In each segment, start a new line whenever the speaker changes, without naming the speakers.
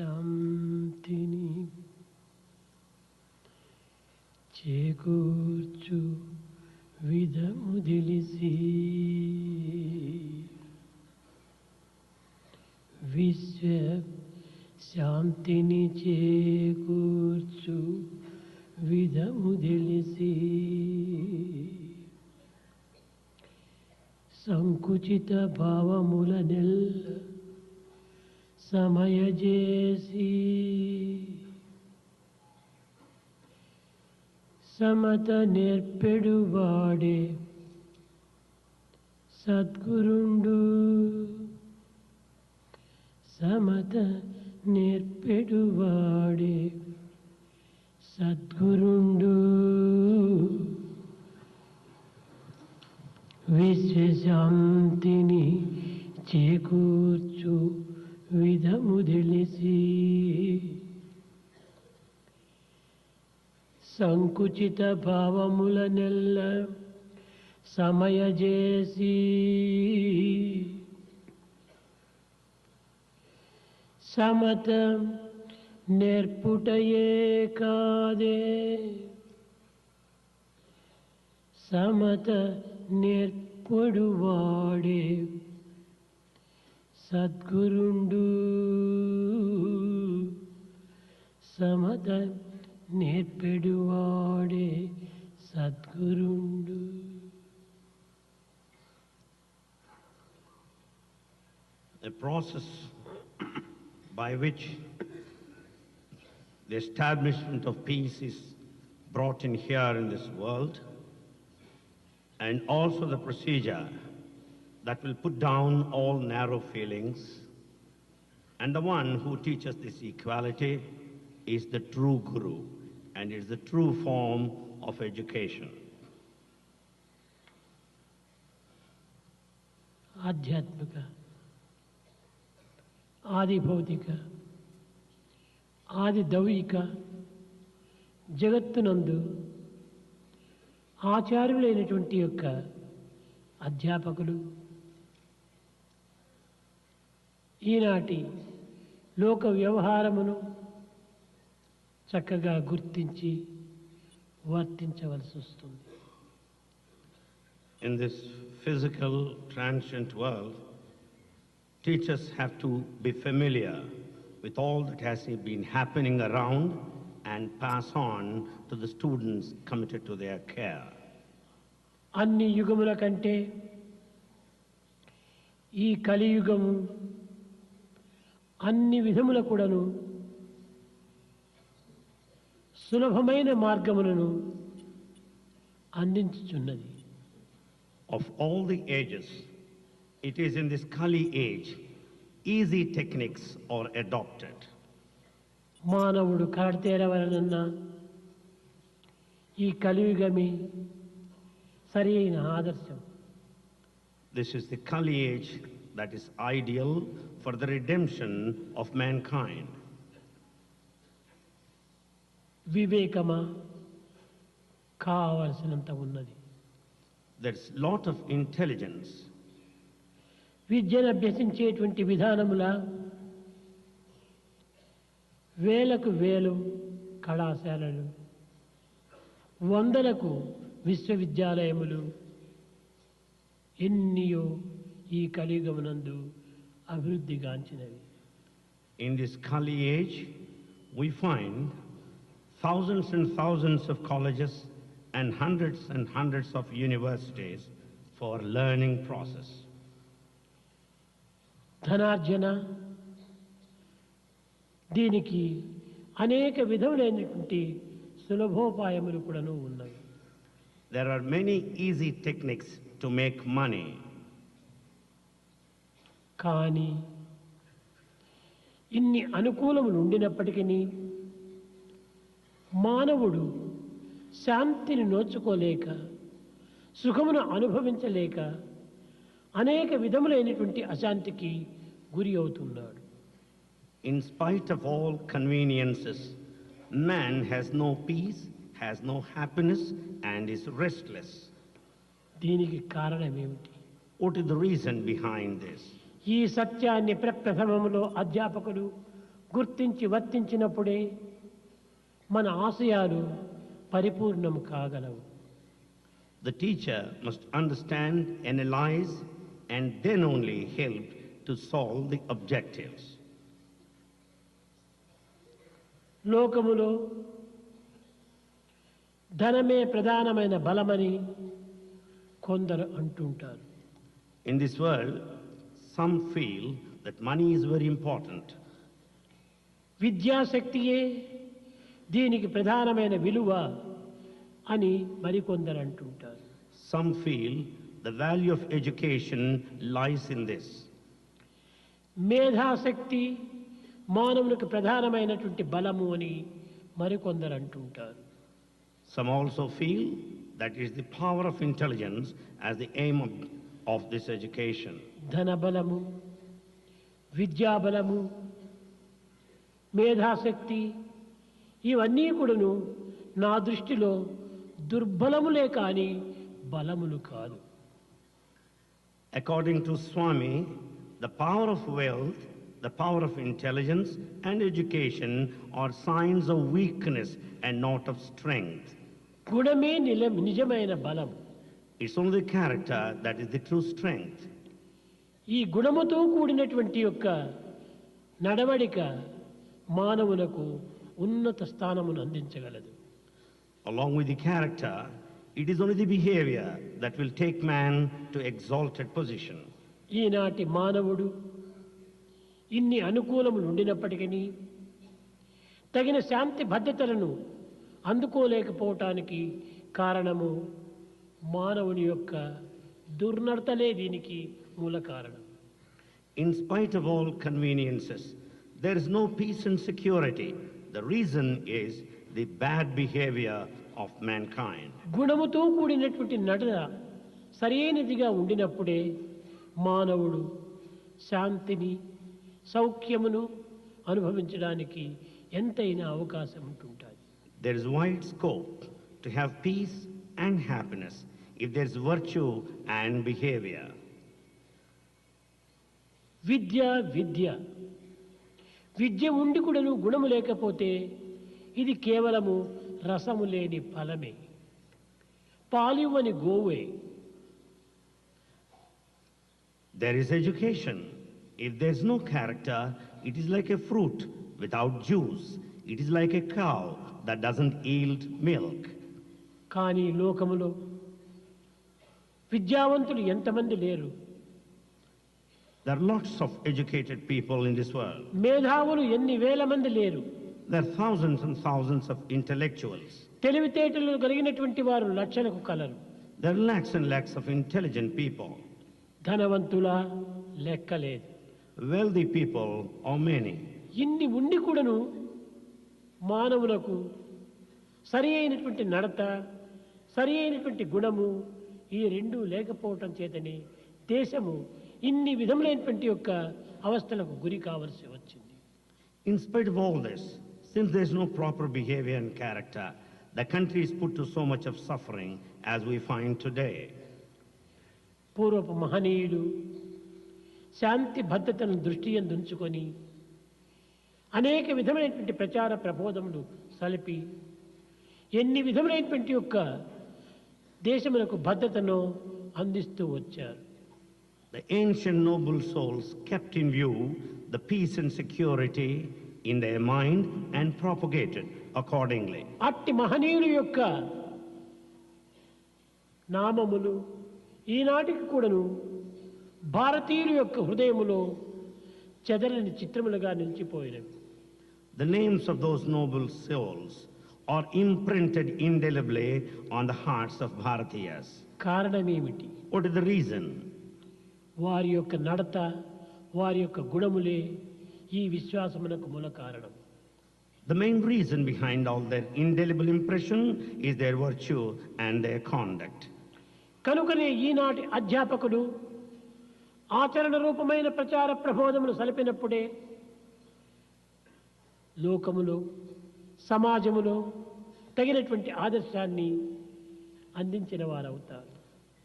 విశ్వశాంతిని చేకూర్చు విధము తెలిసి విశ్వశాంతిని చేకూర్చు విధము తెలిసి సంకుచిత భావముల నెల్ల సమయజేసి సమత నేర్పెడువాడే సద్గురుండు సమత నేర్పెడువాడే సద్గురుండు విశ్వశాంతిని చేకూర్చు విధము తెలిసి సంకుచిత భావముల నెల్ల సమయజేసి సమత నేర్పుటయే కాదే Samata నేర్పడువాడే సద్గురుండు Samata నేర్పెడువాడే సద్గురుండు.
A process by which the establishment of peace is brought in here in this world, and also the procedure that will put down all narrow feelings, and the one who teaches this equality is the true Guru, and it is the true form of education.
ఆధ్యాత్మిక ఆది భౌతిక ఆది దౌయిక జగత్తునందు ఆచార్యులైనటువంటి యొక్క అధ్యాపకులు ఈనాటి లోక వ్యవహారమును చక్కగా గుర్తించి వర్తించవలసి వస్తుంది.
In this physical, transient world, teachers have to be familiar with all that has been happening around and pass on to the students committed to their care.
అన్ని యుగముల కంటే ఈ కలియుగము అన్ని విధముల కూడాను సులభమైన మార్గములను అందించుచున్నది.
Of all the ages, it is in this Kali age, easy techniques are adopted.
మానవుడు కడతేరవలనన్నా ఈ కలియుగమే సరి అయిన ఆదర్శం.
This is the Kali age that is ideal for the redemption of mankind.
వివేకమా కావలసినంత ఉన్నది.
There's lot of intelligence.
విద్యను అభ్యసించేటువంటి విధానముల వేలకు వేలు కళాశాలలు, వందలకు విశ్వవిద్యాలయములు ఎన్నియో ఈ కలియుగమునందు అభివృద్ధిగాంచినవి.
In this Kali age, we find thousands and thousands of colleges and hundreds of universities for learning process.
ధనార్జన దీనికి అనేక విధములైనటువంటి సులభోపాయములు కూడాను ఉన్నవి.
There are many easy techniques to make money.
కానీ ఇన్ని అనుకూలములు ఉండినప్పటికీ మానవుడు శాంతిని నోచుకోలేక సుఖమును అనుభవించలేక అనేక విధములైనటువంటి అశాంతికి గురి అవుతున్నాడు.
In spite of all conveniences, man has no peace, has no happiness, and is restless.
దీనికి కారణం ఏమిటి?
What is the reason behind this?
ఈ సత్యాన్ని ప్రప్రథమములో అధ్యాపకులు గుర్తించి వర్తించినప్పుడే మన ఆశయాలు పరిపూర్ణం కాగలవు.
The teacher must understand, analyze, and then only help to solve the objectives.
లోకములో ధనమే ప్రధానమైన బలమని కొందరు అంటుంటారు.
In this world, some feel that money is very important.
విద్యాశక్తియే దీనికి ప్రధానమైన విలువ అని మరికొందరు అంటుంటారు.
Some feel the value of education lies in this.
మేధాశక్తి మానవునికి ప్రధానమైనటువంటి బలము అని మరికొందరు అంటుంటారు.
Some also feel that is the power of intelligence as the aim of this education.
ధనబలము, విద్యాబలము, మేధాశక్తి ఇవన్నీ కూడాను నా దృష్టిలో దుర్బలములే కానీ బలములు కాదు.
According to Swami, the power of wealth, the power of intelligence and education are signs of weakness and not of strength.
గుణమే నిజమైన బలం.
It's only character that is the true strength.
ఈ గుణముతో కూడినటువంటి యొక్క నడవడిక మానవులకు ఉన్నత స్థానమును అందించగలదు.
Along with the character, it is only the behavior that will take man to exalted position.
ఈనాటి మానవుడు ఇన్ని అనుకూలములు ఉండినప్పటికీ తగిన శాంతి భద్రతలను అందుకోలేకపోవటానికి కారణము మానవుని యొక్క దుర్నడతలే దీనికి మూల కారణం.
In spite of all conveniences, there is no peace and security. The reason is the bad behavior of mankind.
గుణముతో కూడినటువంటి నడత సరైనదిగా ఉండినప్పుడే మానవుడు శాంతిని సౌఖ్యమును అనుభవించడానికి ఎంతైనా అవకాశం ఉంటుంటుంది.
There is wide scope to have peace and happiness if there is virtue and behavior.
విద్య విద్య ఉండి కూడాను గుణము లేకపోతే ఇది కేవలము రసము లేని ఫలమే, పాలివ్వని గోవే.
There is education. If there is no character, it is like a fruit without juice. It is like a cow that doesn't yield milk.
కానీ లోకములో విద్యావంతులు ఎంతమంది లేరు?
There are lots of educated people in this world.
మేధావులు ఎన్ని వేల మంది లేరు?
There are thousands and thousands of intellectuals.
తెలివితేటలు కలిగినటువంటి వారు లక్షలకు colour.
There are lakhs and lakhs of intelligent people.
ధనవంతుల లెక్కలేదు.
Wealthy people are many.
ఇన్ని ఉండి కూడాను మానవులకు సరి అయినటువంటి నడత, సరి అయినటువంటి గుణము ఈ రెండు లేకపోవటం చేతనే దేశము ఇన్ని విధములైనటువంటి యొక్క అవస్థలకు గురి కావలసి వచ్చింది.
In spite of all this, since there is no proper behavior and character, the country is put to so much of suffering as we find today.
పూర్వపు మహనీయులు శాంతి భద్రతలను దృష్టి యందు ఉంచుకొని అనేక విధమైనటువంటి ప్రచార ప్రబోధములు సలిపి ఎన్ని విధములైనటువంటి యొక్క దేశములకు భద్రతను అందిస్తూ వచ్చారు.
The ancient noble souls kept in view the peace and security in their mind and propagated accordingly.
అట్టి మహనీయుల యొక్క నామములు ఈనాటికి కూడాను భారతీయుల యొక్క హృదయములో చెదరని చిత్రములుగా నిలిచిపోయినవి.
The names of those noble souls are imprinted indelibly on the hearts of Bharatiyas.
కారణమేమిటి?
What is the reason?
వారి యొక్క నడత, వారి యొక్క గుణములే ఈ విశ్వాసమునకు మూల కారణం.
The main reason behind all their indelible impression is their virtue and their conduct.
కనుకనే ఈనాటి అధ్యాపకులు ఆచరణ రూపమైన ప్రచార ప్రబోధములు సలిపినప్పుడే లోకములో సమాజములో తగినటువంటి ఆదర్శాన్ని అందించిన వారవుతారు.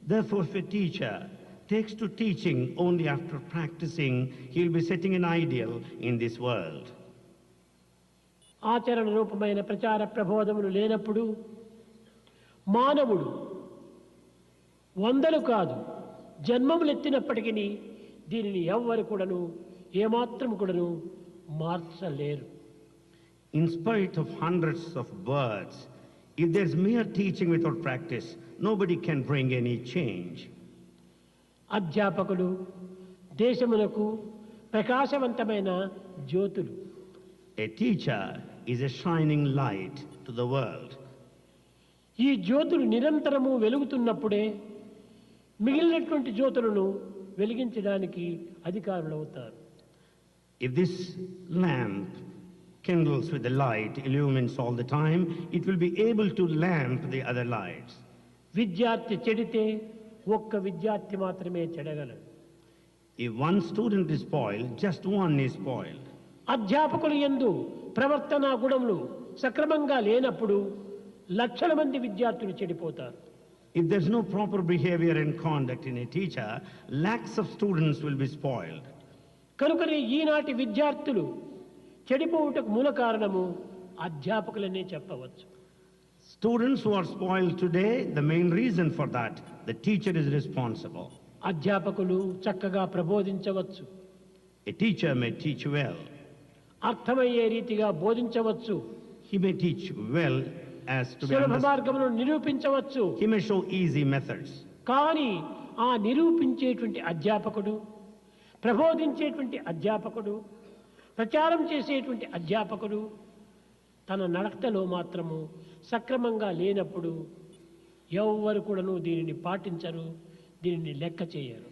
Therefore, if a teacher takes to teaching only after practicing, he will be setting an ideal in this world.
ఆచరణ రూపమైన ప్రచార ప్రబోధములు లేనప్పుడు మానవుడు వందలు కాదు జన్మములు ఎత్తినప్పటికీ దీనిని ఎవ్వరు కూడాను ఏమాత్రం కూడాను మార్చలేరు.
In spite of hundreds of births, if there's mere teaching without practice, nobody can bring any change.
అధ్యాపకులు దేశమునకు ప్రకాశవంతమైన జ్యోతులు.
A teacher is a shining light to the world.
ఈ జ్యోతులు నిరంతరము వెలుగుతున్నప్పుడే మిగిలినటువంటి జ్యోతులను వెలిగించడానికి అధికారులవుతారు.
If this lamp kindles with the light, illumines all the time, it will be able to lamp the other lights.
విద్యార్థి చెడితే ఒక్క విద్యార్థి మాత్రమే చెడగలడు.
If one student is spoiled, just one is spoiled.
అధ్యాపకులు యందు ప్రవర్తనా గుణములు సక్రమంగా లేనప్పుడు లక్షల మంది విద్యార్థులు చెడిపోతారు.
If there's no proper behavior and conduct in a teacher, lakhs of students will be spoiled.
కనుకనే ఈనాటి విద్యార్థులు చెడిపోవుటకు మూల కారణము అధ్యాపకులనే చెప్పవచ్చు.
Students who are spoiled today, the main reason for that, the teacher is responsible.
అధ్యాపకులు చక్కగా ప్రబోధించవచ్చు,
A teacher may teach well.
అర్థమయ్యే రీతిగా బోధించవచ్చు,
He may teach well as to be
సులభ
understood.
మార్గములను నిరూపించవచ్చు.
He may show easy methods.
కానీ ఆ నిరూపించేటువంటి అధ్యాపకుడు, ప్రబోధించేటువంటి అధ్యాపకుడు, ప్రచారం చేసేటువంటి అధ్యాపకుడు తన నడకలో మాత్రము సక్రమంగా లేనప్పుడు ఎవ్వరు కూడాను దీనిని పాటించరు, దీనిని లెక్క చేయరు.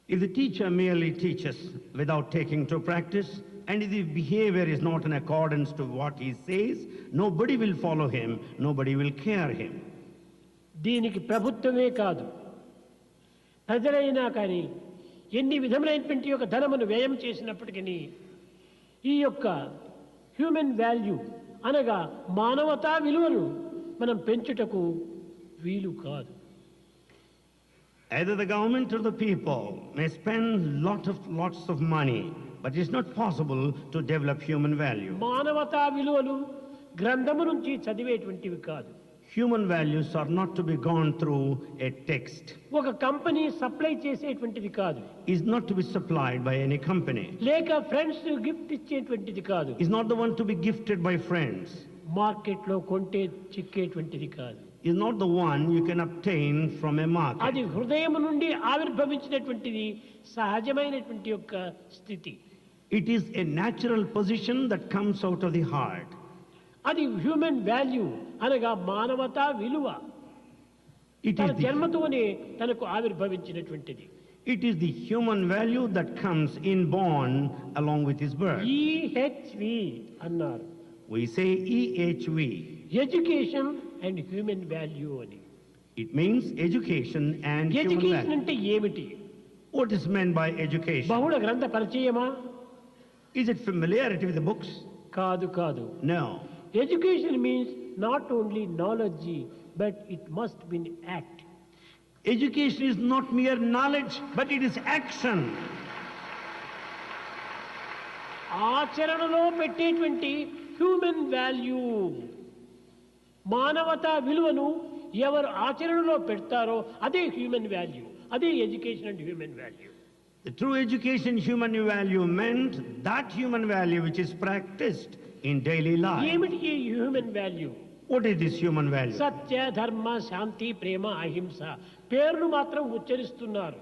If the teacher merely teaches without taking to practice, and if the behavior is not in accordance to what he says, nobody will follow him, nobody will care him.
దీనికి ప్రభుత్వమే కాదు, ప్రజలైనా కానీ ఎన్ని విధములైనటువంటి యొక్క ధనమును వ్యయం చేసినప్పటికీ ఈ యొక్క హ్యూమన్ వాల్యూ అనగా మానవతా విలువను మనం పెంచుటకు వీలు కాదు.
Either the government or the people may spend lots of money, but it's not possible to develop human value.
మానవతా విలువలు గ్రంథము నుంచి చదివేటువంటివి కాదు.
Human values are not to be gone through a text.
ఒక కంపెనీ సప్లై చేసేటువంటిది కాదు.
Is not to be supplied by any company.
లేక friends gift ఇచ్చేటువంటిది కాదు.
Is not the one to be gifted by friends.
మార్కెట్లో కొంటే చిక్కేటువంటిది కాదు.
Is not the one you can obtain from a market.
అది హృదయం నుండి ఆవిర్భవించినటువంటిది సహజమైనటువంటి యొక్క స్థితి.
It is a natural position that comes out of the heart.
అది హ్యూమన్ వాల్యూ అనగా మానవతా విలువ. తన జన్మతోనే తనకు ఆవిర్భవించినటువంటిది.
It is the human value that comes inborn along with his birth.
EHV అన్నారు.
We say EHV.
Education and human value అని.
It means education and human
education
value.
అంటే ఏమిటి?
What is meant by education?
బహుళ గ్రంథ పరిచయమా?
Is it familiarity with the books?
కాదు కాదు.
No.
Education means not only knowledge but it must be act.
Education is not mere knowledge, but it is action.
ఆచరణలో పెట్టేటువంటి human value మానవతా విలువను ఎవరు ఆచరణలో పెడతారో అదే హ్యూమన్ వాల్యూ, అదే education and human value.
The true education, human value meant that human value which is practiced in daily life.
ఏమిటి ఈ human value?
What is this human value?
సత్య, ధర్మ, శాంతి, ప్రేమ, అహింస పేర్లు మాత్రం ఉచ్చరిస్తున్నారు.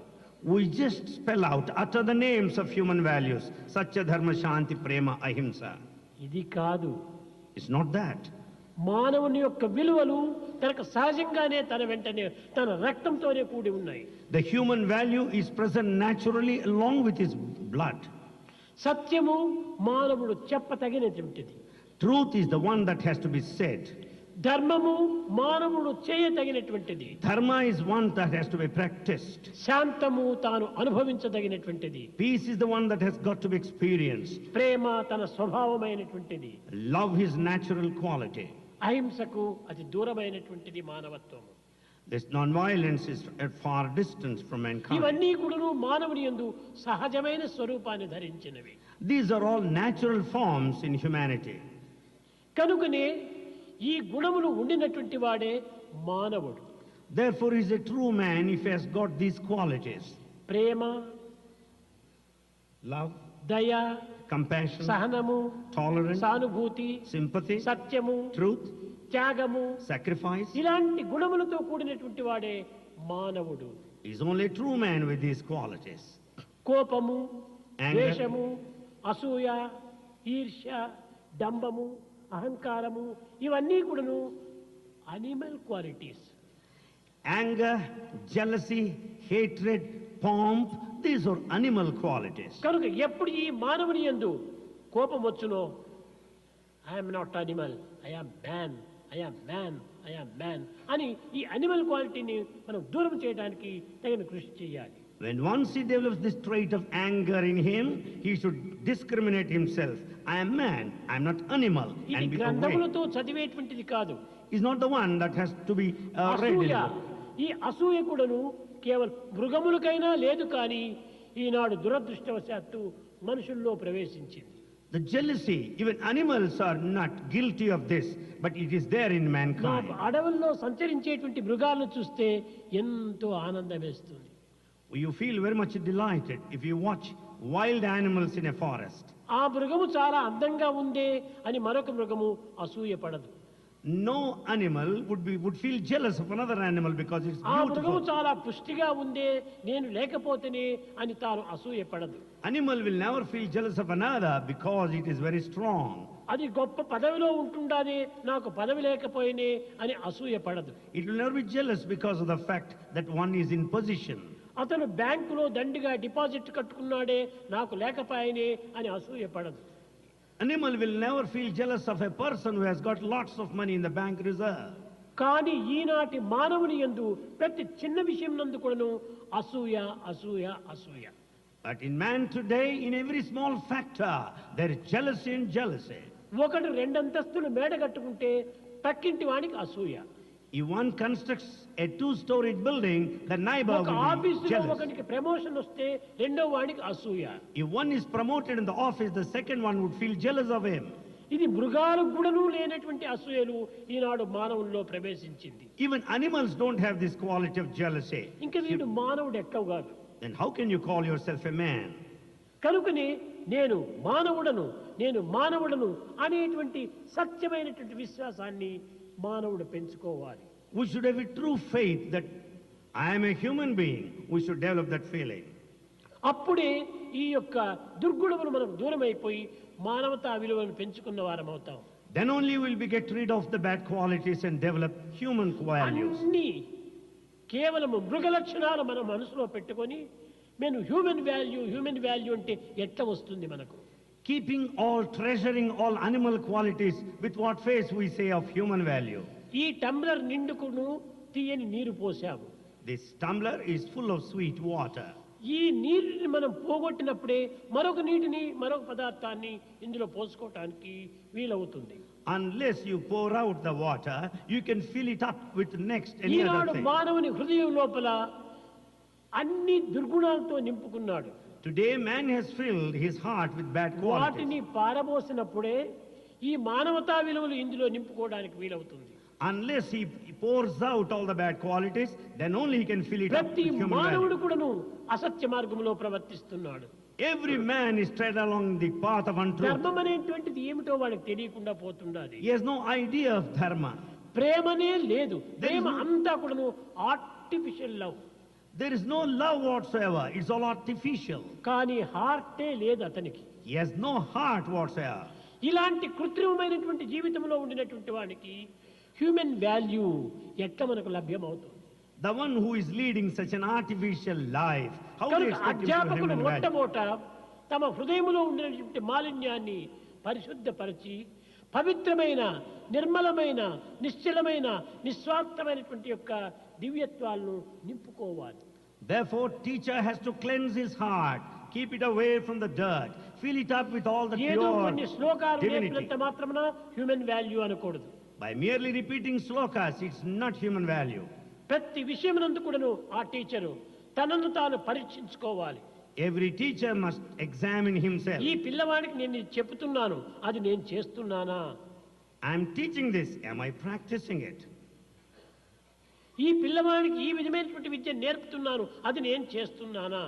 We just spell out, utter the names of human values. Satya, Dharma, Shanti, Prema, Ahimsa.
ఇది కాదు.
It's not that.
మానవుని యొక్క విలువలు తనకు సహజంగానే తన వెంటనే తన రక్తంతోనే కూడి ఉన్నాయి.
The human value is present naturally along with his blood.
సత్యము మానవుడు చెప్పతగినటువంటిది.
Truth is the one that has to be said.
ధర్మము మానవుడు చేయతగినటువంటిది.
Dharma is one that has to be practiced.
శాంతము తాను అనుభవించదగినటువంటిది.
Peace is the one that has got to be experienced.
ప్రేమ తన స్వభావమైనటువంటిది.
Love is natural quality.
అహింసకు అతి దూరమైనటువంటిది మానవత్వము.
This non-violence is at far distance from mankind.
ఇవన్నీ కూడాను మానవుని యందు సహజమైన స్వరూపాన్ని ధరించినవి.
These are all natural forms in humanity.
కనుకనే ఈ గుణములు ఉండినటువంటి వాడే మానవుడు.
Therefore, he is a true man if he has got these qualities:
Prema,
love,
దయ,
compassion,
సహనము,
tolerance,
సానుభూతి,
sympathy,
సత్యము,
truth,
త్యాగము,
sacrifice.
ఇలాంటి గుణములతో కూడినటువంటి వాడే మానవుడు.
He is only a true man with these qualities.
కోపము,
Anger.
ద్వేషము, అసూయ, ఈర్ష్య, డంబము, అహంకారము ఇవన్నీ కూడాను animal qualities.
Anger, jealousy, hatred, pomp, these are animal qualities.
కనుక ఎప్పుడు ఈ మానవుని యందు కోపం వచ్చునో, I'm not animal, I'm man, I'm man, I'm man అని ఈ అనిమల్ క్వాలిటీని మనం దూరం చేయడానికి తగిన కృషి చేయాలి.
When once he develops this trait of anger in him, he should discriminate himself. I am man, I am not animal.
ఇది
And be aware.
గ్రంథములతో చదివేటువంటిది కాదు.
He's not the one that has to be read.
అసూయ, ఈ అసూయ కూడాను కేవలం మృగములకైనా లేదు కానీ ఈనాడు దురదృష్టవశాత్తు మనుషుల్లో ప్రవేశించింది.
The jealousy, even animals are not guilty of this, but it is there in mankind.
అడవుల్లో సంచరించేటువంటి మృగాలను చూస్తే ఎంతో ఆనందం వేస్తుంది.
You feel very much delighted if you watch wild animals in a forest.
ఆ మృగము చాలా అందంగా ఉందే అని మరొక మృగము అసూయ పడదు.
No animal would feel jealous of another animal because it's
ఆ మృగము
beautiful.
చాలా పుష్టిగా ఉందే నేను లేకపోతేనే అని తాను అసూయ పడదు.
Animal will never feel jealous of another because it is very strong.
అది గొప్ప పదవిలో ఉంటుండానే నాకు పదవి లేకపోయినే అని అసూయ పడదు.
It will never be jealous because of the fact that one is in position.
అతను బ్యాంకులో దండిగా డిపాజిట్ కట్టుకున్నాడే నాకు లేకపోయినే అని అసూయ పడదు.
Animal will never feel jealous of a person who has got lots of money in the bank reserve.
కానీ ఈనాటి మానవుని యందు ప్రతి చిన్న విషయం నందు కూడాను అసూయ అసూయ అసూయ.
But in man today, in every small factor, there is jealousy and jealousy.
ఒకడు రెండంతస్తులు మేడ కట్టుకుంటే పక్కింటి వానికి అసూయ.
If one constructs a two-storied building, the neighbor
ఒక
will be
ఆఫీసులో
jealous.
ఒకనికి ప్రమోషన్ వస్తే రెండో వానికి అసూయ.
If one is promoted in the office, the second one would feel jealous of him.
ఇది మృగాలకు కూడాను లేనటువంటి అసూయలు ఈనాడు మానవుల్లో ప్రవేశించింది.
Even animals don't have this quality of jealousy.
ఇంకా వీడు మానవుడు ఎట్లవు కాదు.
Then how can you call yourself a man?
కనుకనే నేను మానవుడను, నేను మానవుడను అనేటువంటి సత్యమైనటువంటి విశ్వాసాన్ని మానవుడు పెంచుకోవాలి.
We should have a true faith that I am a human being. We should develop that feeling.
అప్పుడే ఈ యొక్క దుర్గుణములు మనకు దూరం అయిపోయి మానవతా విలువలను పెంచుకున్న వారం అవుతాం.
Then only we'll be get rid of the bad qualities and develop human values.
అన్ని కేవలము మృగ లక్షణాలు మన మనసులో పెట్టుకొని నేను హ్యూమన్ వాల్యూ అంటే ఎట్లా వస్తుంది మనకు?
Keeping all, treasuring all animal qualities, with what face we say of human value.
ఈ టంబ్లర్ నిండుకును తీయని నీరు పోసాము.
This tumbler is full of sweet water.
ఈ నీటిని మనం పోగొట్టినప్పుడే మరొక నీటిని మరొక పదార్థాన్ని ఇందులో పోసుకోవటానికి వీలవుతుంది.
Unless you pour out the water, you can fill it up with next any other
Eenadu
thing.
మానవుని హృదయం లోపల అన్ని దుర్గుణాలతో నింపుకున్నాడు.
Today man has filled his heart with bad qualities.
వాటిని పారబోసినప్పుడే ఈ మానవతా విలువలు ఇందులో నింపుకోవడానికి వీలవుతుంది.
Unless he pours out all the bad qualities, then only he can fill it up
ప్రతి
with human
మానవుడు
value.
కూడాను అసత్య మార్గంలో ప్రవర్తిస్తున్నాడు.
Every man is tread along the path of untruth.
ధర్మం అనేటువంటిది ఏమిటో వాడికి తెలియకుండా పోతుండాలి.
He has no idea of dharma.
ప్రేమనే లేదు. ప్రేమ అంతా కూడాను artificial love.
There is no love whatsoever. It's all artificial.
కానీ హార్టే లేదు అతనికి.
He has no heart whatsoever.
ఇలాంటి కృత్రిమమైనటువంటి జీవితంలో ఉండినటువంటి వాడికి హ్యూమన్ వాల్యూ ఎట్లా మనకు లభ్యమవుతుంది?
The one who is leading such an artificial life, how do you
కనుక
expect him to have
అధ్యాపకుడు
human value?
మొట్టమొదట తమ హృదయంలో ఉండినటువంటి మాలిన్యాన్ని పరిశుద్ధపరిచి పవిత్రమైన నిర్మలమైన నిశ్చలమైన నిస్వార్థమైనటువంటి యొక్క దివ్యత్వాలను నింపుకోవాలి.
Therefore, teacher has to cleanse his heart, keep it away from the dirt, fill it up with all the
ఏదో
pure
కొన్ని శ్లోకాలు
divinity.
నేర్పినంత మాత్రమున హ్యూమన్ వాల్యూ అనకూడదు.
By merely repeating slokas, it's not human value.
ప్రతి విషయమునందు కూడాను ఆ teacher తనను తాను పరీక్షించుకోవాలి.
Every teacher must examine himself.
ఈ పిల్లవాడికి నేను ఇది చెప్తున్నాను, అది నేను చేస్తున్నానా?
I am teaching this. Am I practicing it?
ఈ పిల్లవాడికి ఈ విధమైనటువంటి విద్య నేర్పుతున్నాను, అది నేను చేస్తున్నానా?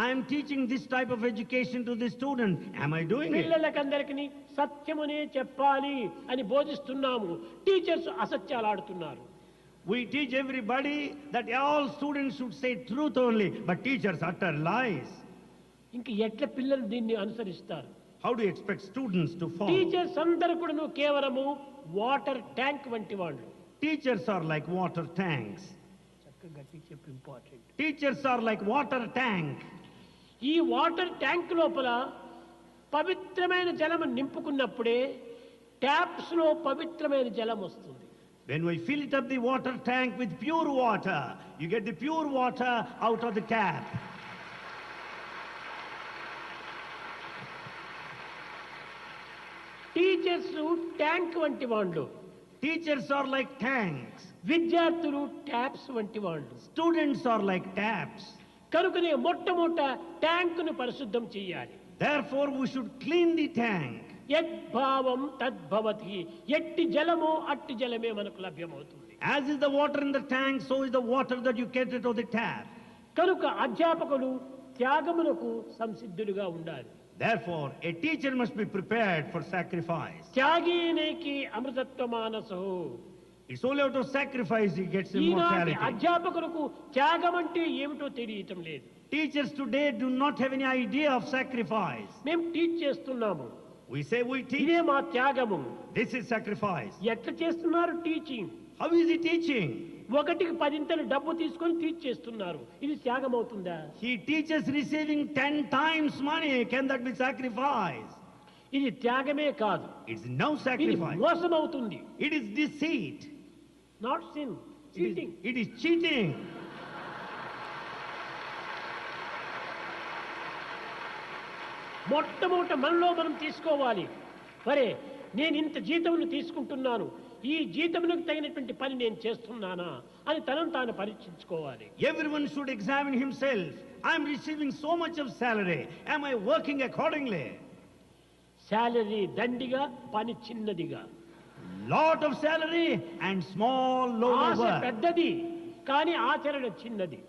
I am teaching this type of education to the student. Am I doing it?
పిల్లలకందరికీ సత్యమునే చెప్పాలి అని బోధిస్తున్నాము, టీచర్స్ అసత్యాలు ఆడుతున్నారు.
We teach everybody that all students should say truth only, but teachers utter lies.
ఇంక ఎట్లా పిల్లలు దీన్ని అనుసరిస్తారు?
How do you expect students to follow?
Teachers అందరూ కూడా కేవలము వాటర్ ట్యాంక్ వంటి వాళ్ళు.
Teachers are like water tanks.
చక్కగా గట్టి చెప్పు, important.
Teachers are like water tank.
ఈ వాటర్ ట్యాంక్ లోపల పవిత్రమైన జలం నింపుకున్నప్పుడే ట్యాప్స్ లో పవిత్రమైన జలం వస్తుంది.
When we fill it up the water tank with pure water, you get the pure water out of the tap.
Teachers tank వంటి వాళ్ళు,
Teachers are like tanks.
విద్యార్థులు ట్యాప్స్ వంటి వాళ్ళు.
Students are like taps.
కనుకనే మొట్టమొదట ట్యాంకును పరిశుద్ధం చేయాలి.
Therefore, we should clean the tank.
యద్భావం తద్భవతి, ఎట్టి జలమో అట్టి జలమే మనకు లభ్యమవుతుంది.
As is the water in the tank, so is the water that you get out of the tap.
కనుక అధ్యాపకులు త్యాగమునకు సంసిద్ధులుగా ఉండాలి.
Therefore, a teacher must be prepared for sacrifice.
త్యాగీనేకి అమృతత్వ మానసో.
It's only out of sacrifice he gets
ఈనాటి
immortality.
అధ్యాపకులకు త్యాగం అంటే ఏమిటో తెలియటం లేదు.
Teachers today do not have any idea of sacrifice.
మేము టీచ్ చేస్తున్నాము,
We say we teach.
ఇదే మా త్యాగము.
This is sacrifice.
ఎట్లా చేస్తున్నారు teaching?
How is he teaching?
ఒకటికి 10 డబ్బు తీసుకొని టీచ్ చేస్తున్నారు, ఇది త్యాగం అవుతుందా?
He teaches receiving 10 times money. Can that be sacrifice?
ఇది త్యాగమే కాదు,
It's no
ఇది
sacrifice.
మోసం అవుతుంది.
It is deceit.
Not sin, cheating.
It is cheating.
మొట్టమొదట మనలో మనం తీసుకోవాలి, సరే నేను ఇంత జీతమును తీసుకుంటున్నాను, ఈ జీతమునకు తగినటువంటి పని నేను చేస్తున్నానా అని తనను తాను పరీక్షించుకోవాలి.
Everyone should examine himself. I am receiving so much of salary. Am I working accordingly?
Salary దండిగా, పని చిన్నదిగా.
Lot of salary and small load of
Asha
work.
పెద్దది కానీ ఆచరణ చిన్నది.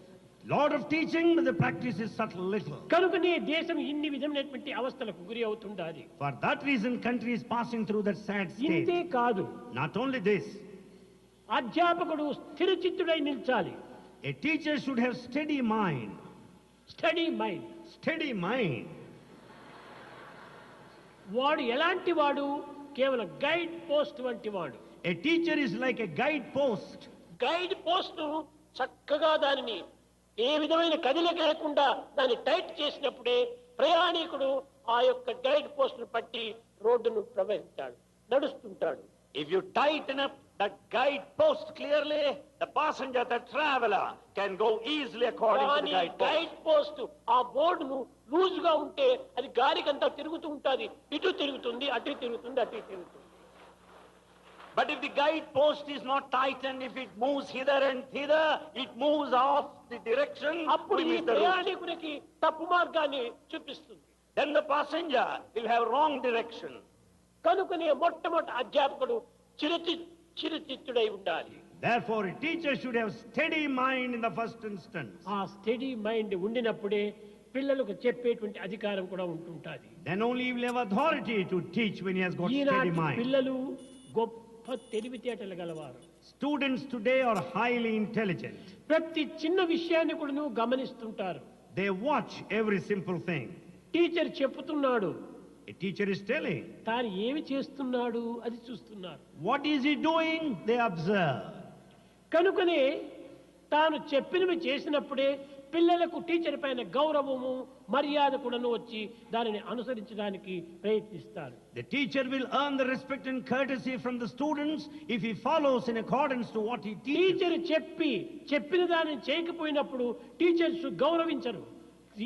Lot of teaching, but the practice is subtle little.
కనుకనే దేశం ఇన్ని విధమైనటువంటి అవస్థలకు గురి అవుతుండాలి.
For that reason, country is passing through that sad
ఇంతే
state.
కాదు,
Not only this,
అధ్యాపకుడు స్థిరచిత్తుడై నిల్చాలి.
a teacher should have steady mind.
Study mind.
Steady mind.
వాడు ఎలాంటి వాడు? కేవలం గైడ్ పోస్ట్ వంటి వాడు.
A teacher is like a guide post.
Guide post చక్కగా దానిని ఏ విధమైన కదిలిక లేకుండా దాన్ని టైట్ చేసినప్పుడే ప్రయాణికుడు ఆ యొక్క గైడ్ పోస్ట్ పట్టి రోడ్డును ప్రవహిస్తాడు, నడుస్తుంటాడు.
If you tighten up that guide post clearly, the passenger, the traveler, can go easily according to the
కానీ
guide post.
గైడ్ పోస్ట్ ఆ బోర్డును లూజ్ గా ఉంటే అది గాలికంతా తిరుగుతూ ఉంటుంది, ఇటు తిరుగుతుంది, అటు తిరుగుతుంది, అటు తిరుగుతుంది.
But if the guide post is not tightened, if it moves hither and thither, it moves off the direction.
అప్పుడు
we
ఈ
miss the route.
ప్రయాణికునికి తప్పు మార్గాన్ని చూపిస్తుంది.
Then the passenger will have wrong direction.
కనుకనే మొట్టమొదటి అధ్యాపకుడు చిరుచిత్తుడై ఉండాలి.
Therefore, a teacher should have steady mind in the first instance.
ఆ study mind ఉండినప్పుడే పిల్లలకు చెప్పేటువంటి అధికారం కూడా ఉంటుంటుంది.
Then only he will have authority to teach when he has got steady
ఈనాటి
mind.
పిల్లలు గొప్ప తెలివితేటలు గలవారు.
Students today are highly intelligent.
ప్రతి చిన్న విషయాన్ని కూడా నువ్వు గమనిస్తుంటారు.
They watch every simple thing.
Teacher చెప్తున్నాడు,
A teacher is telling.
తాను ఏమి చేస్తున్నాడు అది చూస్తున్నారు.
What is he doing? They observe.
కనుకనే తాను చెప్పినవి చేసినప్పుడే పిల్లలకు టీచర్ పైన గౌరవము మర్యాద కూడాను వచ్చి దానిని అనుసరించడానికి ప్రయత్నిస్తారు.
The teacher will earn the respect and courtesy from the students if he follows in accordance to what he teaches.
Teacher చెప్పిన దానిని చేయకపోయినప్పుడు టీచర్స్ గౌరవించరు.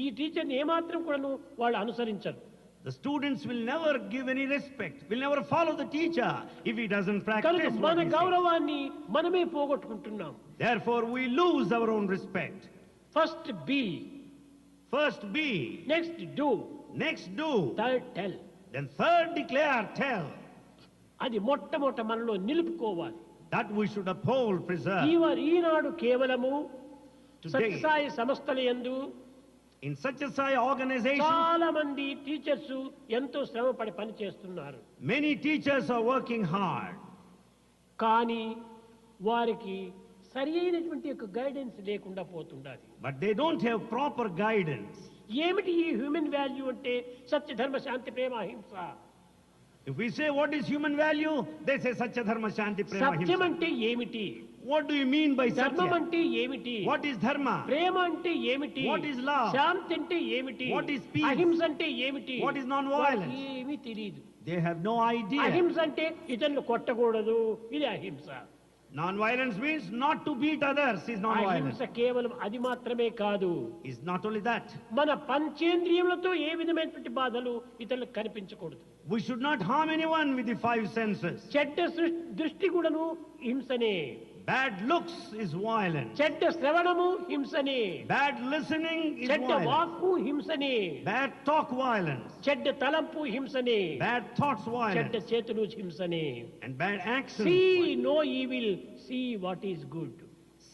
ఈ టీచర్ని ఏమాత్రం కూడాను వాళ్ళు అనుసరించరు.
The students will never give any respect, will never follow the teacher if he doesn't
కనుక
practice what
మన
he says.
గౌరవాన్ని మనమే పోగొట్టుకుంటున్నాం.
Therefore, we lose our own respect.
First be,
First be,
next do,
next do,
third tell.
then third declare, tell.
అది మొట్టమొదట మనలో నిలుపుకోవాలి.
That we should uphold, preserve.
ఈనాడు కేవలము
Today,
Sathya Sai సంస్థల యందు
in Satyasai organization,
చాలా మంది టీచర్స్ ఎంతో శ్రమపడి పని చేస్తున్నారు.
many teachers are working hard.
కానీ వారికి సరి అయినటువంటి యొక్క గైడెన్స్ లేకుండా పోతుండాలి.
But they don't have proper guidance.
ఏమిటి ఈ హ్యూమన్ వాల్యూ అంటే? సత్య ధర్మ శాంతి ప్రేమ అహింస.
If we say what is human value, they say Satya Dharma Shanti Prema
Satyam
Ahimsa.
అంటే ఏమిటి?
What do you mean by
ధర్మం
Satya?
అంటే ఏమిటి?
What is Dharma?
ప్రేమ అంటే ఏమిటి?
What is love?
శాంతి అంటే ఏమిటి?
What is peace?
అహింస అంటే ఏమిటి?
What is non-violence?
వారికి ఏమీ తెలియదు.
They have no idea.
అహింస అంటే ఇతరులు కొట్టకూడదు, ఇది అహింస.
Non-violence means not to beat others is non-violence.
అహింస కేవలం అది మాత్రమే కాదు.
It's not only that.
మన పంచేంద్రియములతో ఏ విధమైనటువంటి బాధలు ఇతరులకు కనిపించకూడదు.
We should not harm anyone with the five senses.
చెడ్డ దృష్టి కూడాను హింసనే.
Bad looks is violence.
చెడ్డ శ్రవణము హింసనే.
Bad listening is
చెడ్డ
violence.
వాక్కు హింసనే.
Bad talk violence.
చెడ్డ తలంపు హింసనే.
Bad thoughts
చెడ్డ
violence.
చేతులు హింసనే.
And bad actions.
See no evil, see what is good.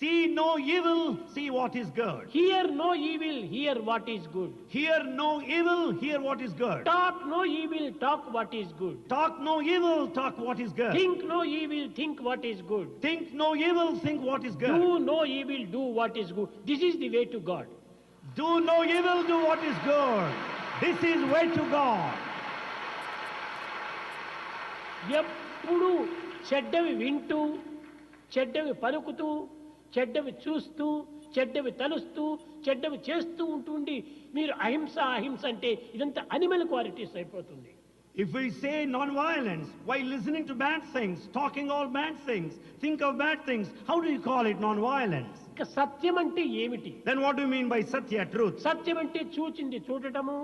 See no evil, see what is good.
Hear no evil, hear what is good.
Hear no evil, hear what is good.
Talk no evil, talk what is good.
Talk no evil, talk what is good.
Think no evil, think what is good.
Think no evil, think what is good.
Do no evil, do what is good. This is the way to God.
Do no evil, do what is good. This is way to God.
ఎప్పుడు చెడ్డవి వింటూ, చెడ్డవి పలుకుతూ, చెడ్డవి చూస్తూ, చెడ్డవి తలుస్తూ, చెడ్డవి చేస్తూ ఉంటుండి మీరు అహింస అహింస అంటే ఇదంతా అనిమల్ క్వాలిటీస్ అయిపోతుంది.
If we say non-violence while listening to bad things, talking all bad things, think of bad things, how do you call it non-violence?
ఇక సత్యం అంటే ఏమిటి?
Then what do you mean by Satya, truth?
సత్యం అంటే చూచింది చూడటము,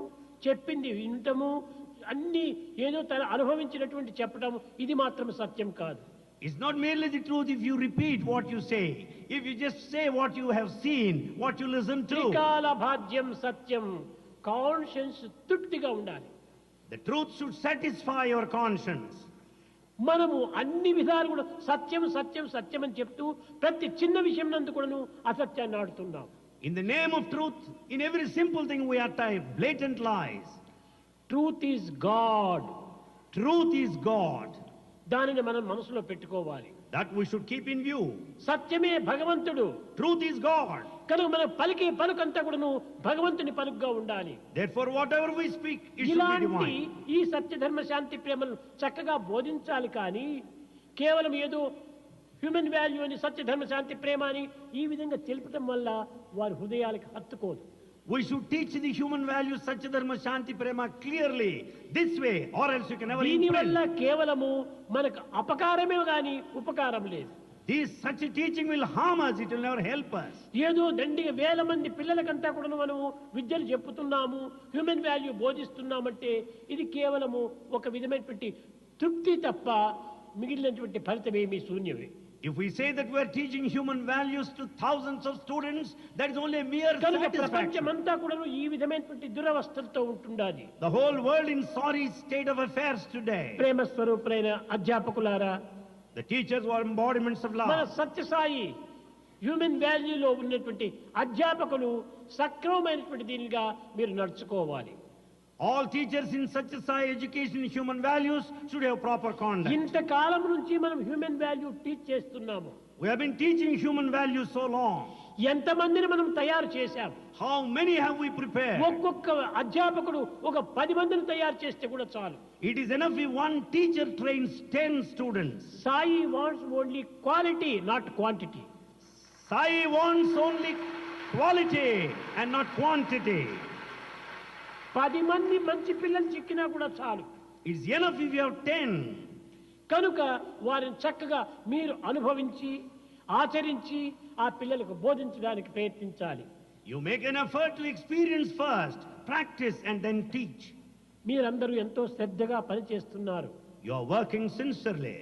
చెప్పింది వినటము, అన్ని ఏదో తన అనుభవించినటువంటి చెప్పటము, ఇది మాత్రం సత్యం కాదు.
It's not merely the truth if you repeat what you say. If you just say what you have seen, what you listen to.
త్రికాల భాగ్యం సత్యం, కాన్షియన్స్ తృప్తిగా ఉండాలి.
The truth should satisfy your conscience.
మనము అన్ని విధాలు కూడా సత్యం సత్యం సత్యం అని చెప్తూ ప్రతి చిన్న విషయం నందు కూడాను అసత్యాన్ని ఆడుతున్నాం.
In the name of truth, in every simple thing we are type blatant lies.
Truth is God.
Truth is God.
దానిని మనం మనసులో పెట్టుకోవాలి.
That we should keep in view.
సత్యమే భగవంతుడు.
Truth is God.
కనుక మనం పలికే పలుకంతా కూడాను భగవంతుని పలుకుగా ఉండాలి.
Therefore, whatever we speak, it should be
ఇలాంటి
divine.
ఈ సత్య ధర్మ శాంతి ప్రేమను చక్కగా బోధించాలి. కానీ కేవలం ఏదో హ్యూమన్ వాల్యూ అని సత్య ధర్మ శాంతి ప్రేమ అని ఈ విధంగా తెలుపటం వల్ల వారి హృదయాలకు హత్తుకోదు.
We should teach the human values Satya Dharma Shanti Prema clearly this way, or else you can never
దీనివల్ల
imprint.
కేవలము మనకు అపకారమే గాని ఉపకారం లేదు.
This such a teaching will harm us, it will never help us.
ఏదో దండిగా వేల మంది పిల్లలకంతా కూడా మనము విద్యలు చెప్పుతున్నాము, హ్యూమన్ వాల్యూ బోధిస్తున్నామంటే ఇది కేవలము ఒక విధమైనటువంటి తృప్తి తప్ప మిగిలినటువంటి ఫలితం ఏమీ శూన్యమే.
If we say that we are teaching human values to thousands of students, that is only a mere
కనుక
satisfaction.
ప్రపంచమంతా కూడా ఈ విధమైనటువంటి దురవస్థలతో ఉంటుండాలి.
The whole world in sorry state of affairs today.
ప్రేమ స్వరూపులైన అధ్యాపకులారా,
The teachers who are embodiments of
మన
love.
సత్యసాయి హ్యూమన్ వాల్యూలో ఉన్నటువంటి అధ్యాపకులు సక్రమమైనటువంటి దీనిగా మీరు నడుచుకోవాలి.
All teachers in Satya Sai education in human values should have proper conduct.
ఇంతకాలం నుంచి మనం హ్యూమన్ వాల్యూ టీచ్ చేస్తున్నాము.
We have been teaching human values so long.
ఎంతమందిని మనం తయారు చేశాం?
How many have we prepared?
ఒక్కొక్క అధ్యాపకుడు ఒక 10 మందిని తయారు చేస్తే కూడా చాలు.
It is enough if one teacher trains 10 students.
Sai wants only quality, not quantity.
Sai wants only quality and not quantity.
10 మంది మంచి పిల్లలు చిక్కినా కూడా చాలు.
It's enough if you have 10.
కనుక వారిని చక్కగా మీరు అనుభవించి ఆచరించి ఆ పిల్లలకు బోధించడానికి ప్రయత్నించాలి.
You make an effort to experience first, practice and then teach.
మీరందరూ ఎంతో శ్రద్ధగా పనిచేస్తున్నారు.
You are working sincerely.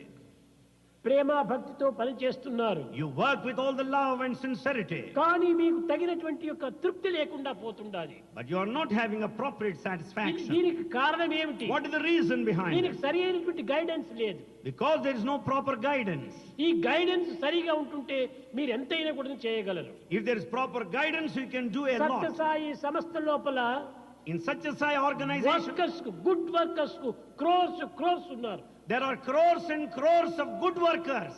ప్రేమ భక్తితో పనిచేస్తున్నారు.
You work with all the love and sincerity.
కానీ మీకు తగినటువంటి యొక్క తృప్తి లేకుండా పోతుండాలి.
But you are not having appropriate satisfaction.
దీనికి కారణం ఏమిటి?
What is the reason behind
దీనికి
it?
సరి అయినటువంటి గైడెన్స్ లేదు.
Because there is no proper guidance.
ఈ గైడెన్స్ సరిగా ఉంటుంటే మీరు ఎంతైనా కూడా చేయగలరు.
If there is proper guidance, you can do a lot.
Sathya Sai సంస్థ లోపల
In such a Sai organization,
workers కు, గుడ్ వర్కర్స్ కు క్రోర్స్ ఉన్నారు.
there are crores and crores of good workers.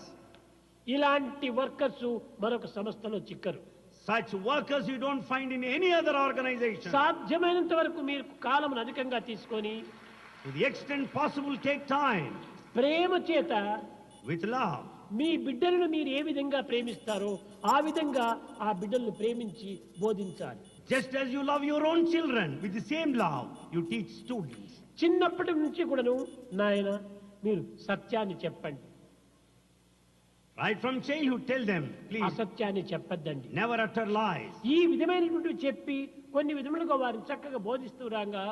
ఇలాంటి వర్కర్స్ మరొక సంస్థలో చిక్కరు.
Such workers you don't find in any other organization.
సాధ్యమైనంత వరకు మీరు కాలమును అధికంగా తీసుకొని
To the extent possible, take time
ప్రేమ చేత
with love.
మీ బిడ్డలను మీరు ఏ విధంగా ప్రేమిస్తారో ఆ విధంగా ఆ బిడ్డలను ప్రేమించి బోధించాలి.
Just as you love your own children, with the same love, you teach students.
చిన్నప్పటి నుంచి కూడాను నాయన మీరు సత్యాన్ని చెప్పండి,
Right from childhood, tell them, please,
అసత్యాన్ని చెప్పద్దండి.
never utter lies.
ఈ విధమైనటువంటి చెప్పి కొన్ని విధములుగా వారిని చక్కగా బోధిస్తూ రాగా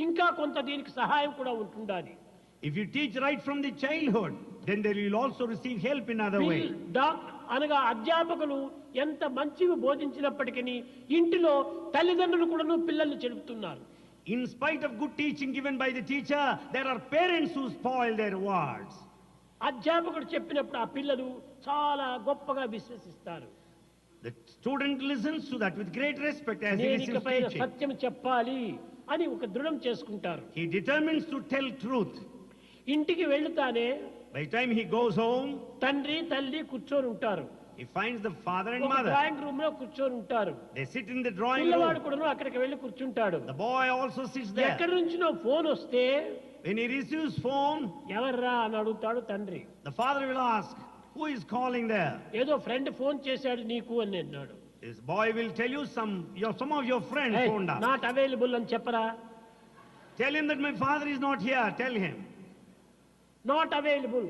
ఇంకా కొంత దీనికి సహాయం కూడా ఉంటుండాలి.
If you teach right from the childhood, then they will also receive help in other way.
Doctor అనగా అధ్యాపకులు ఎంత మంచిగా బోధించినప్పటికీ ఇంటిలో తల్లిదండ్రులు కూడాను పిల్లల్ని చెడుపుతున్నారు.
In spite of good teaching given by the teacher, there are parents who spoil their words.
అధ్యాపకుడు చెప్పినప్పుడు ఆ పిల్లలు చాలా గొప్పగా విశ్వసిస్తారు.
The student listens to that with great respect as he
నేను
listens
ఇకపై
to teaching.
సత్యం చెప్పాలి అని ఒక దృఢం చేసుకుంటారు.
He determines to tell truth.
ఇంటికి వెళ్తానే
By the time he goes home,
తండ్రి తల్లి కూర్చొని ఉంటారు.
he finds the father and
ఒక
mother.
డ్రాయింగ్ రూమ్ లో కూర్చొని ఉంటారు.
They sit in the drawing
పిల్లవాడు
room.
కూడా అక్కడికి వెళ్లి కూర్చుంటాడు.
The boy also sits there.
ఎక్కడి నుంచినో ఫోన్ వస్తే
When he receives phone,
ఎవర్రా అని అడుగుతాడు తండ్రి.
the father will ask, who is calling there?
ఏదో ఫ్రెండ్ ఫోన్ చేశాడు నీకు అని అన్నాడు.
This boy will tell you some of your friends phoned up.
Not available అని చెప్పరా.
Tell him that my father is not here. Tell him.
Not available.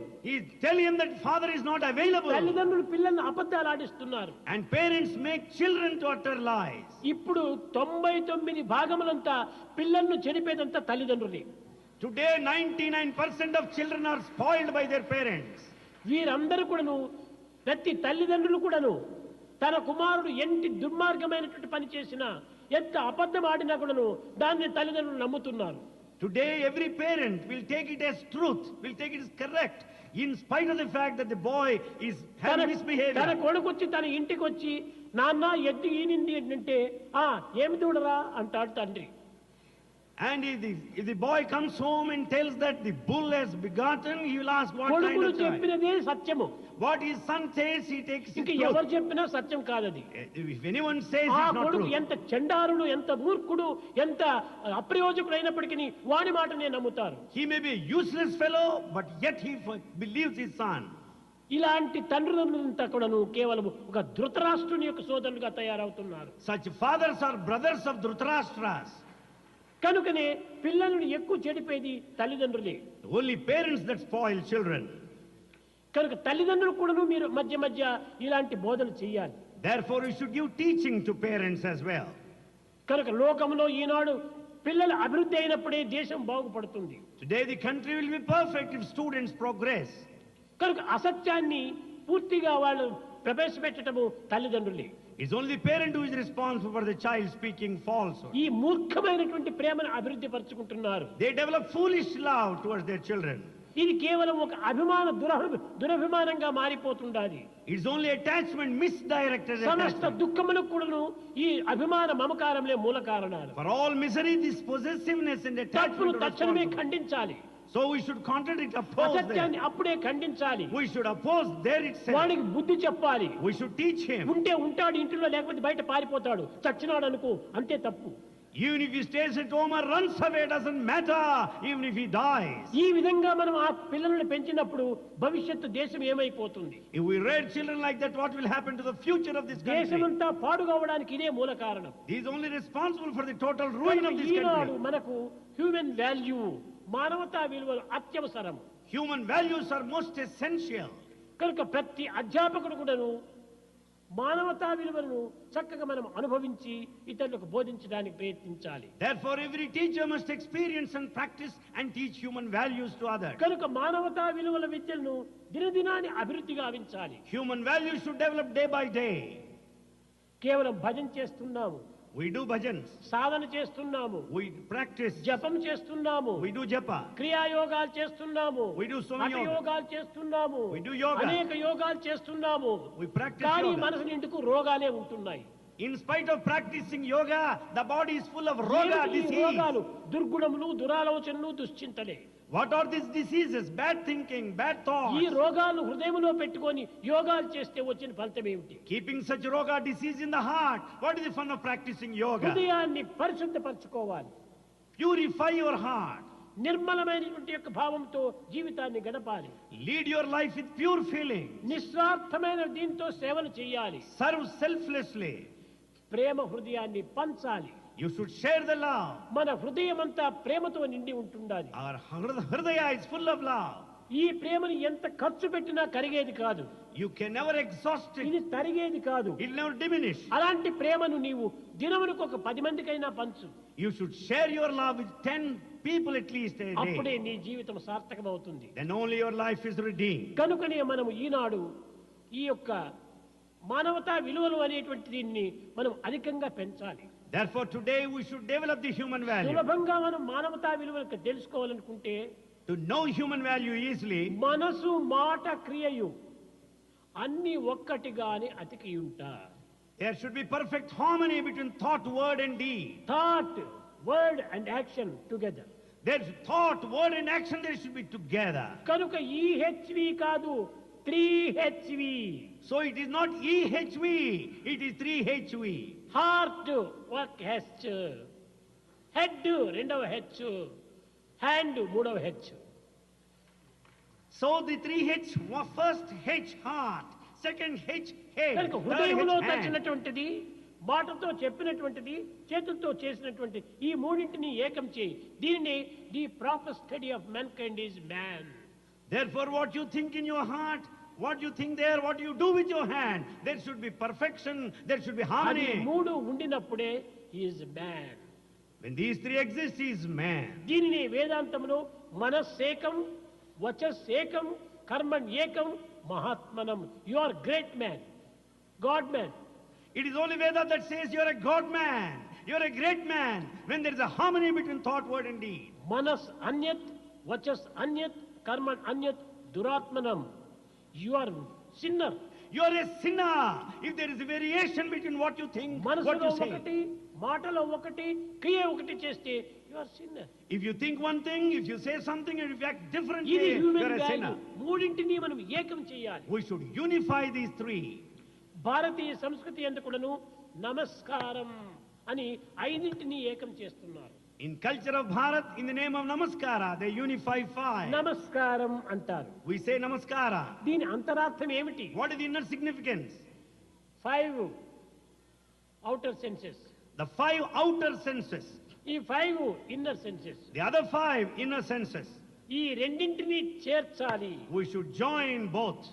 Tell him that father is not available.
తల్లిదండ్రులు పిల్లల్ని అబద్ధాలు ఆడిస్తున్నారు.
And parents make children to utter lies.
ఇప్పుడు 99 భాగములంతా పిల్లలను చెడిపేదంతా తల్లిదండ్రులే.
Today, 99% of children are spoiled by their parents.
వీరందరూ కూడాను ప్రతి తల్లిదండ్రులు కూడాను తన కుమారుడు ఎంత దుర్మార్గమైనటువంటి పని చేసినా ఎంత అబద్ధం ఆడినా కూడాను దాన్ని తల్లిదండ్రులు నమ్ముతున్నారు.
Today, every parent will take it as truth, will take it as correct, in spite of the fact that the boy is having
తన
misbehavior.
కొడుకొచ్చి తన ఇంటికి వచ్చి నాన్న ఎద్దు ఈనింది అంటే ఏమి దూడరా అంటాడు తండ్రి.
And if the boy comes home and tells that the bull has begotten, he will ask what kind
కొడుకులు
of child.
చెప్పినదే సత్యము.
What his son says, he takes it
ఇంక
truth.
ఎవరు చెప్పినా సత్యం కాదది.
If anyone says
ఆ
it's not
కొడుకు
true,
ఎంత చండారుడు, ఎంత మూర్ఖుడు, ఎంత అప్రయోజకుడు అయినప్పటికీ వాడి మాటనే నమ్ముతారు.
he may be a useless fellow, but yet he believes his son.
ఇలాంటి తండ్రులంతా కూడాను కేవలం ఒక ధృతరాష్ట్రుని యొక్క సోదరులుగా తయారవుతున్నారు.
Such fathers are brothers of Dhritarashtra's.
కనుకనే పిల్లలను ఎక్కువ చెడిపేది తల్లిదండ్రులే.
The only parents that spoil children.
కనుక తల్లిదండ్రులు కూడాను మీరు మధ్య మధ్య ఇలాంటి బోధన చేయాలి.
Therefore, you should give teaching to parents as well.
కనుక లోకంలో ఈనాడు పిల్లల అభివృద్ధి అయినప్పుడే దేశం బాగుపడుతుంది.
Today, the country will be perfect if students progress.
కనుక అసత్యాన్ని పూర్తిగా వాళ్ళు ప్రవేశపెట్టడము తల్లిదండ్రులే.
It's only the parent who is responsible for the child speaking falsehood.
ఈ మూర్ఖమైనటువంటి ప్రేమను అభివృద్ధి పరుచుకుంటున్నారు.
They develop foolish love towards their children.
ఇది కేవలం ఒక దురభిమానంగా మారిపోతుండాలి.
It's only attachment, misdirected
సమస్త
attachment.
దుఃఖములకు కూడాను ఈ అభిమాన మమకారంలే మూల కారణాలు.
For all misery, this possessiveness and
తప్పును
attachment are
తక్షణమే
responsible.
ఖండించాలి.
So we should contradict, oppose them.
అసత్యాన్ని అప్పుడే ఖండించాలి.
We should oppose there itself.
వాడికి బుద్ధి చెప్పాలి.
We should teach him.
ఉంటే ఉంటాడు ఇంట్లో, లేకపోతే బయట పారిపోతాడు. చచ్చినాడు అనుకో, అంతే తప్పు.
Even if he stays at home or runs away, doesn't matter, even if he dies.
ఈ విధంగా మనం ఆ పిల్లలను పెంచినప్పుడు భవిష్యత్తు దేశం ఏమైపోతుంది?
If we rear children like that, what will happen to the future of this country?
దేశమంతా పాడుకోవడానికి ఇదే మూల కారణం.
He is only responsible for the total ruin of this
Eenadu
country.
మనకు హ్యూమన్ వాల్యూ, మానవతా విలువలు అత్యవసరం.
Human values are most essential.
కనుక ప్రతి అధ్యాపకుడు కూడాను మానవతా విలువలను చక్కగా మనం అనుభవించి ఇతరులకు బోధించడానికి ప్రయత్నించాలి.
Therefore, every teacher must experience and practice and teach human values to others.
కనుక మానవతా విలువల విద్యలను దినదినాన్ని అభివృద్ధి గావించాలి.
Human values should develop day by day.
కేవలం భజన చేస్తున్నాము,
We do bhajans,
సాధన చేస్తున్నాము,
we practice,
జపం చేస్తున్నాము,
we do japa,
క్రియాయోగాలు చేస్తున్నాము,
we do so many
hatha
yoga,
యోగాలు చేస్తున్నాము,
we do yoga,
అనేక యోగాలు చేస్తున్నాము.
we practice
కానీ
yoga.
మనసు నిండుకు రోగాలే ఉంటున్నాయి.
In spite of practicing yoga, the body is full of roga,
ఏమిటి ఈ
disease.
రోగాలు? దుర్గుణములు, దురాలోచనలు, దుశ్చింతలే.
What are these diseases? Bad thinking, bad
ఈ
thoughts.
రోగాలు హృదయంలో పెట్టుకొని యోగాలు చేస్తే వచ్చిన ఫలితం ఏమిటి?
Keeping such roga disease in the heart. What is the fun of practicing yoga?
హృదయాన్ని పరిశుద్ధపరచుకోవాలి.
Purify your heart.
నిర్మలమైనటువంటి యొక్క భావంతో జీవితాన్ని గడపాలి.
Lead your life with pure feeling.
నిస్వార్థమైన దీంతో సేవలు చేయాలి.
Serve selflessly.
ప్రేమ హృదయాన్ని పంచాలి.
You should share the love.
మన హృదయం అంతా ప్రేమతో నిండి ఉంటుండాలి.
Our hridaya is full of love.
ఈ ప్రేమని ఎంత ఖర్చు పెట్టినా కరిగేది కాదు,
You can never exhaust it.
ఇది తరిగేది కాదు.
It will never diminish.
అలాంటి ప్రేమను నీవు దినమునకు ఒక 10 మందికైనా పంచు.
You should share your love with 10 people at least a
అప్పుడే
day.
నీ జీవితం సార్థకమవుతుంది.
Then only your life is redeemed.
కనుకనే మనము ఈనాడు ఈ యొక్క మానవతా విలువలు అనేటువంటి దీన్ని మనం అధికంగా పెంచాలి.
Therefore, today we should develop the human value.
సులభంగా మనం మానవతా విలువలకు తెలుసుకోవాలనుకుంటే
To know human value easily,
మనసు, మాట, క్రియయు అన్ని ఒక్కటిగానే అతికియుంటా.
there should be perfect harmony between thought, word, and deed.
Thought, word and action together.
There's thought, word, and action, they should be together.
కనుక EHV కాదు, 3HV.
So it is not EHV, it is 3HV.
Heart work H, head రెండవ H, hand మూడవ H.
So the 3H, first H heart, second H head,
కనుక
third
హృదయంలో
H hand.
తచ్చినటువంటిది, మాటతో చెప్పినటువంటిది, చేతులతో చేసినటువంటి ఈ మూడింటిని ఏకం చేయి. దీనిని the proper study of man kind is man.
Therefore, what you think in your heart, what you think there, what you do with your hand, there should be perfection, there should be
అది
harmony.
మూడు ఉండినప్పుడే is man.
When these three exist, he is man.
దీనిని వేదాంతంలో మనస్సేకం, వచస్సేకం, కర్మణ్ ఏకం, మహాత్మనం. You are great man, god man.
It is only Veda that says you're a God man, you're a great man, when there is a harmony between thought, word, and deed.
మనస్ అన్యత్, వచస్ అన్యత్, కర్మణ్ అన్యత్, దురాత్మనం. You are sinner.
You're a sinner. If there is a variation between what you think, what
మనసులో
you say.
ఒకటి, మాటలో ఒకటి, క్రియ ఒకటి చేస్తే you are sinner.
If you think one thing, if you say something, and if you act differently,
ఇది human
you're a
value.
sinner.
మూడింటిని మనం ఏకం చేయాలి.
We should unify these three.
భారతీయ సంస్కృతి ఎందుకును నమస్కారం అని ఐదింటిని ఏకం చేస్తున్నారు.
In culture of Bharat, in the name of Namaskara, they unify 5.
నమస్కారం అంటారు.
We say Namaskara.
దీని అంతరార్థం ఏమిటి?
What is the inner significance?
5 outer senses,
The 5 outer senses,
ఈ 5 inner senses.
the other 5 inner senses.
ఈ రెండింటిని చేర్చాలి.
We should join both.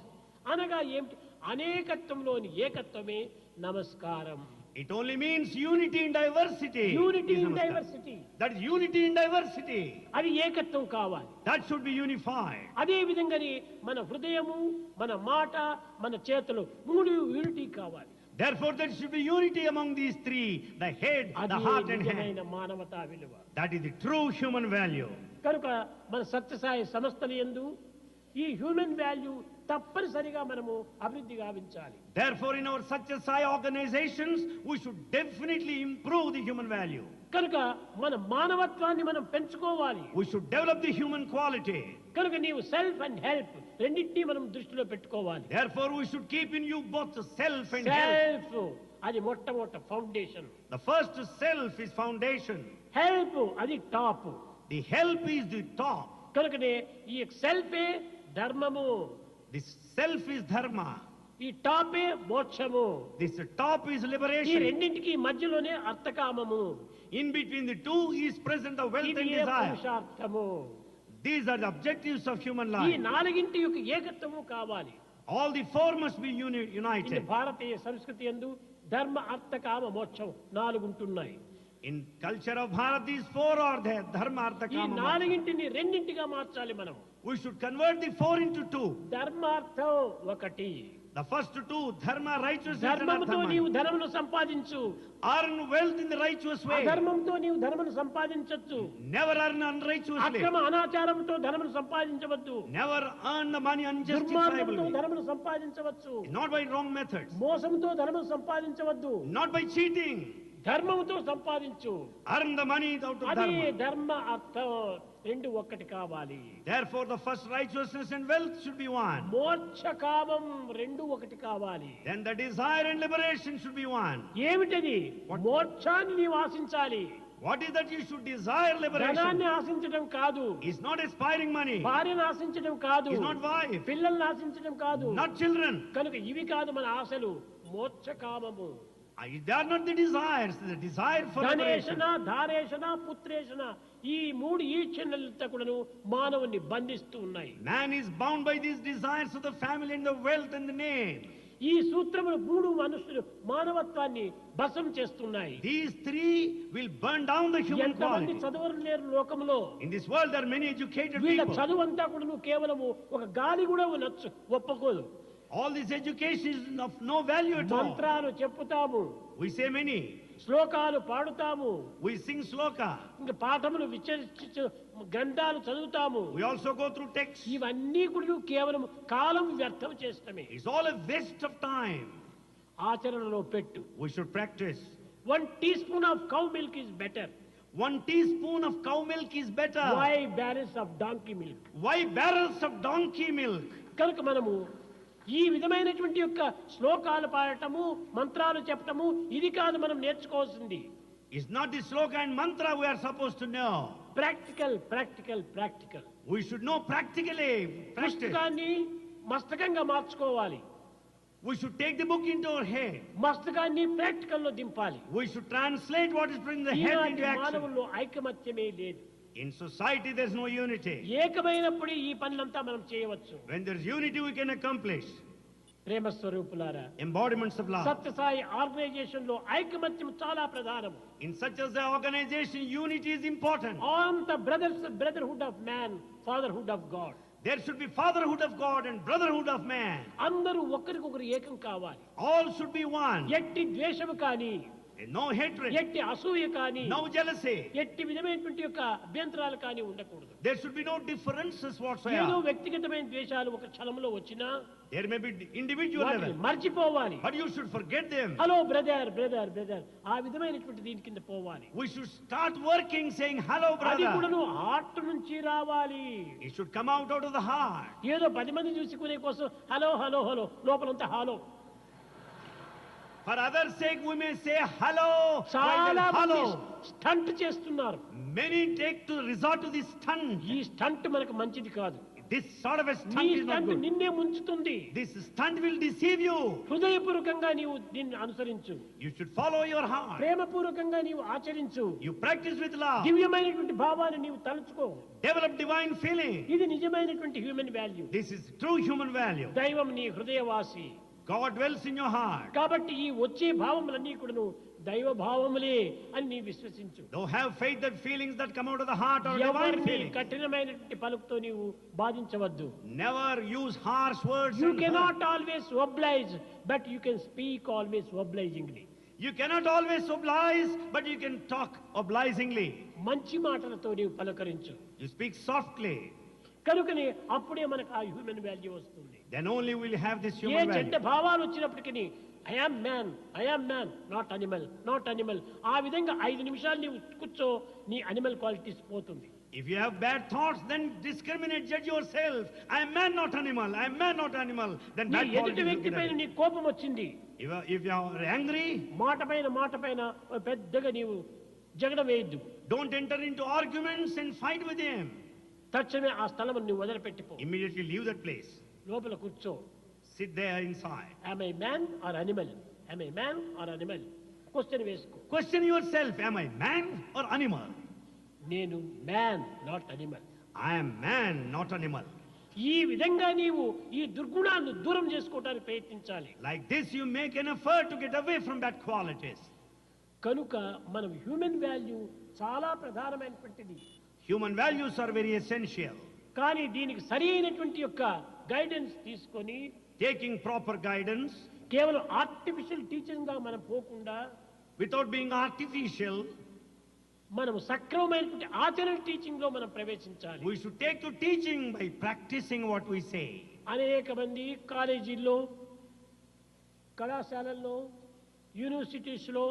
అనగా ఏమిటి? అనేకత్వంలోని ఏకత్వమే నమస్కారం.
It only means unity in diversity.
Unity
is
in
Namaskar.
Diversity.
That is unity in diversity.
అది ఏకత్వం కావాలి.
That should be unified.
అదే విధంగానే మన హృదయము, మన మాట, మన చేతులు మూడు యూనిటీ కావాలి.
Therefore, there should be unity among these three, the head, the
అది
heart, and
నిజమైన
hand.
మానవతా విలువ.
That is the true human value.
కనుక మన సత్యసాయి సంస్థల యందు ఈ హ్యూమన్ వాల్యూ తప్పనిసరిగా మనము అభివృద్ధి గావించాలి.
Therefore, in our Satya Sai organizations, we should definitely improve the human value.
కనుక మన మానవత్వాన్ని మనం పెంచుకోవాలి.
We should develop the human quality.
కనుక నీవు సెల్ఫ్ అండ్ హెల్ప్ రెండింటినీ మనం దృష్టిలో పెట్టుకోవాలి.
Therefore, we should keep in you both the self and help.
Self అది మొట్టమొదటి foundation.
The first self is foundation.
Help అది top.
The help is the top.
కనుకనే ఈ సెల్ఫే ధర్మము,
This self is dharma.
ఈ టాపే మోక్షము.
This top is
ఈ
liberation.
రెండింటికి మధ్యలోనే అర్థకామము.
In between the two is present the wealth
ఇది
and
A
desire.
పురుషార్థము.
These are the objectives of human
ఈ
life.
నాలుగింటి యొక్క ఏకత్వము కావాలి.
All the four must be
ఇన్ని
united.
భారతీయ సంస్కృతి యందు ధర్మ అర్థ కామ మోక్షం 4 ఉంటున్నాయి.
In culture of Bharat, these four are there. Dharma, Artha,
ఈ
Kama, Moksha.
4ంటిని రెండింటిగా మార్చాలి మనం.
We should convert the four into two.
ధర్మార్థం ఒకటి.
The first two, dharma, righteousness, and
ధర్మంతో నీవు
artha.
ధనమును సంపాదించు.
Earn wealth in the righteous way.
అధర్మంతో నీవు ధనమును సంపాదించవచ్చు.
Never earn unrighteously.
అక్రమ అనాచారంతో ధనమును సంపాదించవద్దు.
Never earn the money
దుర్మార్గంతో
unjustifiably.
ధనమును సంపాదించవచ్చు.
Not by wrong methods.
మోసంతో ధనమును సంపాదించవద్దు.
Not by cheating.
ధర్మముతో సంపాదించు.
Earn the money out of
అదే
dharma.
ధర్మ అర్థం రెండు ఒక్కటి కావాలి.
Therefore, the first righteousness and wealth should be one.
మోక్ష కామం రెండు ఒకటి కావాలి.
Then the desire and liberation should be one.
ఏమిటది?
What?
మోక్షాన్ని నీవు ఆశించాలి.
What is that you should desire liberation?
ధనాన్ని ఆశించడం కాదు.
Is not aspiring money.
భార్యను ఆశించడం కాదు.
Is not wife.
పిల్లల్ని ఆశించడం కాదు.
Not children.
కనుక ఇవి కాదు మన ఆశలు. మోక్ష కామము.
They are not the desires. The desire for liberation.
ధనేషణ ధారేషణ పుత్రేషణ ఈ 3 ఈచ్ఛనలతో కూడాను మానవుని బంధిస్తూ ఉన్నాయి.
Man is bound by these desires of the family and the wealth and the name.
ఈ సూత్రములు 3 మనుషులు మానవత్వాన్ని భస్మం చేస్తున్నాయి.
These three will burn down the human
ఎంతమంది
quality.
చదువులు లేరు లోకంలో.
In this world there are many educated
వీళ్ళ
people.
చదువంతా కూడాను కేవలము ఒక గాలి కూడా నచ్చు ఒప్పుకోదు.
All this education is of no value at all.
మంత్రాలు చెప్పుతాము.
We say many.
శ్లోకాలు పాడుతాము.
We sing sloka.
ఇంకా పాఠములు విచరించు గ్రంథాలు చదువుతాము.
We also go through texts.
ఇవన్నీ కూడా కేవలం కాలం వ్యర్థం చేస్తమే.
It's all a waste of time.
ఆచరణలో పెట్టు.
We should practice.
1 teaspoon of cow milk is better.
1 teaspoon of cow milk is better.
Why barrels of donkey milk?
Why barrels of donkey milk?
కనుక మనము ఈ విధమైనటువంటి యొక్క శ్లోకాలు పాడటము మంత్రాలు చెప్పటము ఇది కాదు మనం నేర్చుకోవాల్సింది.
It's not the sloka and mantra we are supposed to know.
Practical practical practical.
We should know practically. Practice.
పుస్తకాన్ని మస్తకంగా మార్చుకోవాలి.
We should take the book into our head.
మస్తకాన్ని ప్రాక్టికల్ లో దింపాలి.
We should translate what is in the head
ఈనాటి
into action.
మానవుల్లో ఐకమత్యమే లేదు.
In society there's no unity.
ఏకమైనప్పుడు ఈ పనులంతా మనం చేయవచ్చు.
When there's unity we can accomplish.
ప్రేమ స్వరూపులారా,
Embodiments of love.
Sathya Sai organisation లో ఐకమత్యం చాలా ప్రధానం.
In such as the organization, unity is important.
On the brotherhood of man, fatherhood of God.
There should be fatherhood of God and brotherhood of man.
అందరూ ఒకరికొకరు ఏకం కావాలి.
All should be one.
ఎట్టి ద్వేషము కానీ,
No hatred.
ఎట్టి అసూయ కానీ,
No jealousy.
ఎట్టి విధమైనటువంటి యొక్క అభ్యంతరాలు కానీ ఉండకూడదు.
There should be no differences
ఏదో
whatsoever.
వ్యక్తిగతమైన ద్వేషాలు ఒక క్షణంలో వచ్చినా
There may be individual
వాటిని
level,
మర్చిపోవాలి.
but you should forget them.
Hello brother brother brother ఆ విధమైనటువంటి దీని కింద పోవాలి.
We should start working saying hello
అది
brother.
కూడా హార్ట్ నుంచి రావాలి.
It should come out of the heart.
ఏదో 10 మంది చూసుకునే కోసం హలో హలో హలో లోపలంతా hello.
For others' sake we may say hello.
చాలా
while
మంది
hello.
స్టంట్ చేస్తున్నారు.
Many take to resort to this stunt.
ఈ స్టంట్ మనకు మంచిది కాదు.
This sort of a
ఈ
stunt is not
stunt
good.
నిన్నే ముంచుతుంది.
This stunt will deceive you.
హృదయపూర్వకంగా నీవు దీన్ని అనుసరించు.
You should follow your heart.
ప్రేమపూర్వకంగా నీవు ఆచరించు.
You practice with love.
దివ్యమైనటువంటి భావాన్ని నీవు తలుచుకో.
Develop divine feeling.
ఇది నిజమైనటువంటి human value.
This is true human value.
దైవం నీ హృదయవాసి.
God dwells in your heart.
కాబట్టి ఈ వచ్చే భావములన్నీ కూడాను దైవ భావములే అని నీ విశ్వసించు.
Though have faith that feelings that come out of the heart are divine
ఎవరిని
feelings.
కఠినమైనటువంటి పలుకుతో నీవు బాధించవద్దు.
Never use harsh words.
You
and
cannot always oblige, but you can speak always obligingly.
You cannot always oblige, but you can talk obligingly.
మంచి మాటలతో నీవు పలకరించు.
You speak softly.
కనుకనే అప్పుడే మనకు ఆ హ్యూమన్ వాల్యూ వస్తుంది.
Then only we'll have this
A
human
చెడ్డ
value.
భావాలు వచ్చినప్పటికీ ఐఆమ్ మ్యాన్ నాట్ అనిమల్ ఆ విధంగా 5 నిమిషాలు నీవు కూర్చో, నీ అనిమల్ క్వాలిటీస్ పోతుంది.
If you have bad thoughts, then discriminate, judge yourself. I am man, not animal. I am man, not animal. Then
నీ
bad
ఎదుటి
qualities will
వ్యక్తి
be
పైన
there.
నీ కోపం వచ్చింది,
If you are angry,
మాట పైన పెద్దగా నీవు జగడ వేయద్దు.
don't enter into arguments and fight with him.
తక్షణమే ఆ స్థలం నువ్వు వదిలిపెట్టిపో.
Immediately leave that place.
లోపల కూర్చో.
Sit there inside.
Am I man or animal? Am I man or animal? Question వేసుకో.
Question yourself, am I man or animal?
నేను man not animal.
I am man, not animal.
ఈ విధంగా నీవు ఈ దుర్గుణాలను దూరం చేసుకోవడానికి ప్రయత్నించాలి.
Like this, you make an effort to get away from that qualities.
కనుక మనం హ్యూమన్ వాల్యూ చాలా ప్రధానమైనటువంటిది.
Human values are very essential.
కానీ దీనికి సరి అయినటువంటి యొక్క గైడెన్స్ తీసుకొని
Taking proper guidance,
కేవలం ఆర్టిఫిషియల్ టీచింగ్ గా మనం పోకుండా
without being artificial,
మనము సక్రమమైనటువంటి ఆచరణ టీచింగ్ లో మనం ప్రవేశించాలి.
we should take to teaching by practicing what we say.
అనేక మంది కాలేజీల్లో, కళాశాలల్లో, యూనివర్సిటీస్లో